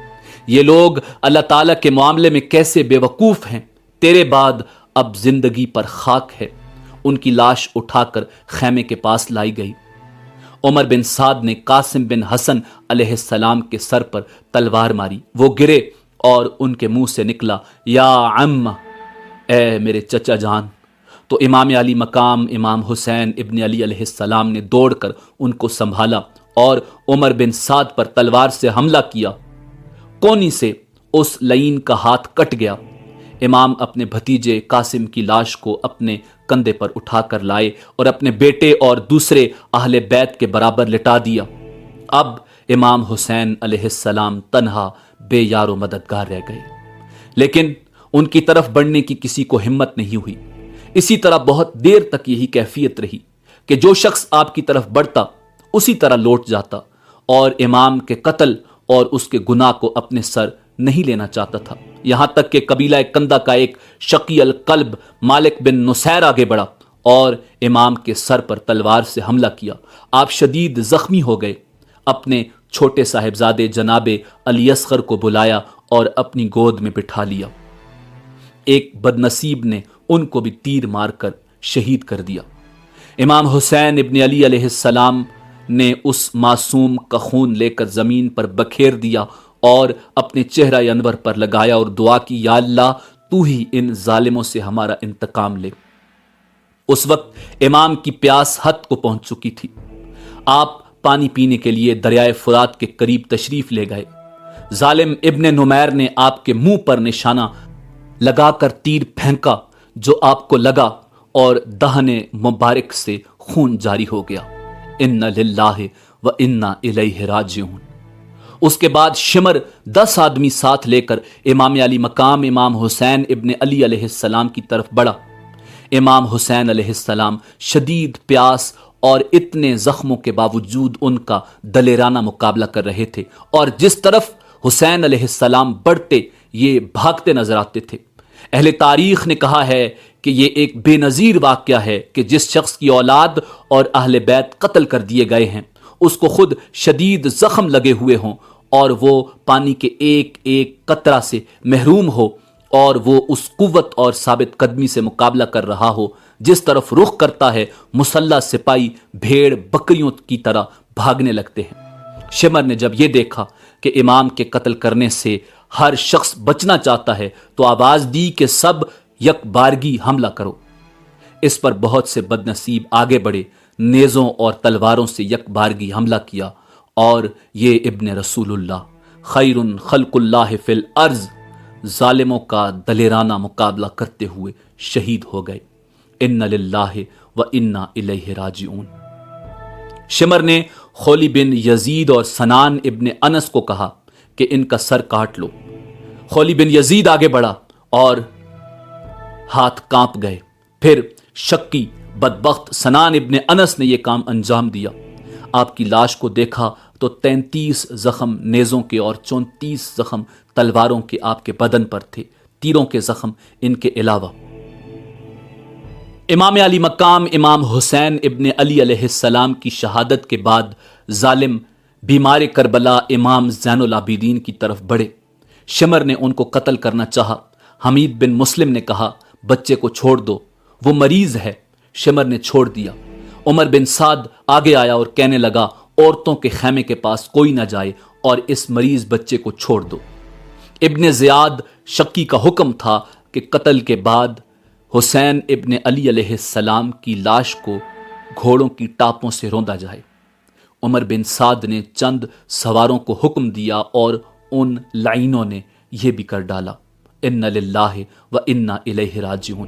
یہ لوگ اللہ تعالیٰ کے معاملے میں کیسے بے وقوف ہیں، تیرے بعد اب زندگی پر خاک ہے۔ ان کی لاش اٹھا کر خیمے کے پاس لائی گئی۔ عمر بن سعد نے قاسم بن حسن علیہ السلام کے سر پر تلوار ماری، وہ گرے اور ان کے منہ سے نکلا: یا عم، اے میرے چچا جان۔ تو امام علی مقام امام حسین ابن علی علیہ السلام نے دوڑ کر ان کو سنبھالا اور عمر بن سعد پر تلوار سے حملہ کیا۔ کونی سے اس لعین کا ہاتھ کٹ گیا۔ امام اپنے بھتیجے قاسم کی لاش کو اپنے کندھے پر اٹھا کر لائے اور اپنے بیٹے اور دوسرے اہل بیت کے برابر لٹا دیا۔ اب امام حسین علیہ السلام تنہا بے یار و مددگار رہ گئے، لیکن ان کی طرف بڑھنے کی کسی کو ہمت نہیں ہوئی۔ اسی طرح بہت دیر تک یہی کیفیت رہی کہ جو شخص آپ کی طرف بڑھتا اسی طرح لوٹ جاتا، اور امام کے قتل اور اس کے گناہ کو اپنے سر نہیں لینا چاہتا تھا، یہاں تک کہ قبیلہ کندہ کا ایک شقی القلب مالک بن نصیر آگے بڑھا اور امام کے سر پر تلوار سے حملہ کیا۔ آپ شدید زخمی ہو گئے۔ اپنے چھوٹے صاحبزادے جناب علی اصغر کو بلایا اور اپنی گود میں بٹھا لیا۔ ایک بدنصیب نے ان کو بھی تیر مار کر شہید کر دیا۔ امام حسین ابن علی علیہ السلام نے اس معصوم کا خون لے کر زمین پر بکھیر دیا اور اپنے چہرہ انور پر لگایا اور دعا کی: یا اللہ، تو ہی ان ظالموں سے ہمارا انتقام لے۔ اس وقت امام کی پیاس حد کو پہنچ چکی تھی۔ آپ پانی پینے کے لیے دریائے فرات کے قریب تشریف لے گئے۔ ظالم ابن نمیر نے آپ کے منہ پر نشانہ لگا کر تیر پھینکا، جو آپ کو لگا اور دہن مبارک سے خون جاری ہو گیا۔ انا للہ و انا الیہ راجعون۔ اس کے بعد شمر 10 آدمی ساتھ لے کر امام علی مقام امام حسین ابن علی علیہ السلام کی طرف بڑھا۔ امام حسین علیہ السلام شدید پیاس اور اتنے زخموں کے باوجود ان کا دلیرانہ مقابلہ کر رہے تھے، اور جس طرف حسین علیہ السلام بڑھتے یہ بھاگتے نظر آتے تھے۔ اہل تاریخ نے کہا ہے کہ یہ ایک بے نظیر واقعہ ہے کہ جس شخص کی اولاد اور اہل بیت قتل کر دیے گئے ہیں، اس کو خود شدید زخم لگے ہوئے ہوں اور وہ پانی کے ایک ایک قطرہ سے محروم ہو، اور وہ اس قوت اور ثابت قدمی سے مقابلہ کر رہا ہو جس طرف رخ کرتا ہے مسلح سپاہی بھیڑ بکریوں کی طرح بھاگنے لگتے ہیں۔ شمر نے جب یہ دیکھا کہ امام کے قتل کرنے سے ہر شخص بچنا چاہتا ہے تو آواز دی کہ سب یک بارگی حملہ کرو۔ اس پر بہت سے بدنصیب آگے بڑھے، نیزوں اور تلواروں سے یک بارگی حملہ کیا، اور یہ ابن رسول اللہ خیر خلق اللہ فی الارض ظالموں کا دلیرانہ مقابلہ کرتے ہوئے شہید ہو گئے۔ ان للہ و انا الیہ راجعون۔ شمر نے خولی بن یزید اور سنان ابن انس کو کہا کہ ان کا سر کاٹ لو۔ خولی بن یزید آگے بڑھا اور ہاتھ کانپ گئے۔ پھر شکی بدبخت سنان ابن انس نے یہ کام انجام دیا۔ آپ کی لاش کو دیکھا تو 33 زخم نیزوں کے اور 34 زخم تلواروں کے آپ کے بدن پر تھے، تیروں کے زخم ان کے علاوہ۔ امام علی مقام امام حسین ابن علی علیہ السلام کی شہادت کے بعد ظالم بیمار کربلا امام زین العابدین کی طرف بڑھے۔ شمر نے ان کو قتل کرنا چاہا۔ حمید بن مسلم نے کہا بچے کو چھوڑ دو، وہ مریض ہے۔ شمر نے چھوڑ دیا۔ عمر بن سعد آگے آیا اور کہنے لگا عورتوں کے خیمے کے پاس کوئی نہ جائے اور اس مریض بچے کو چھوڑ دو۔ ابن زیاد شکی کا حکم تھا کہ قتل کے بعد حسین ابن علی علیہ السلام کی لاش کو گھوڑوں کی ٹاپوں سے روندا جائے۔ عمر بن سعد نے چند سواروں کو حکم دیا اور ان لعینوں نے یہ بھی کر ڈالا۔ ان للہ و انا الیہ راجعون۔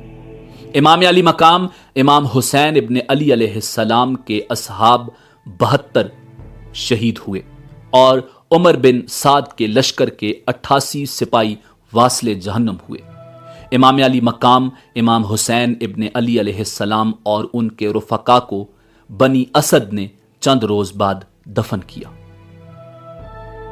امام علی مقام امام حسین ابن علی علیہ السلام کے اصحاب 72 شہید ہوئے اور عمر بن سعد کے لشکر کے 88 سپاہی واصل جہنم ہوئے۔ امام علی مقام امام حسین ابن علی علیہ السلام اور ان کے رفقا کو بنی اسد نے چند روز بعد دفن کیا۔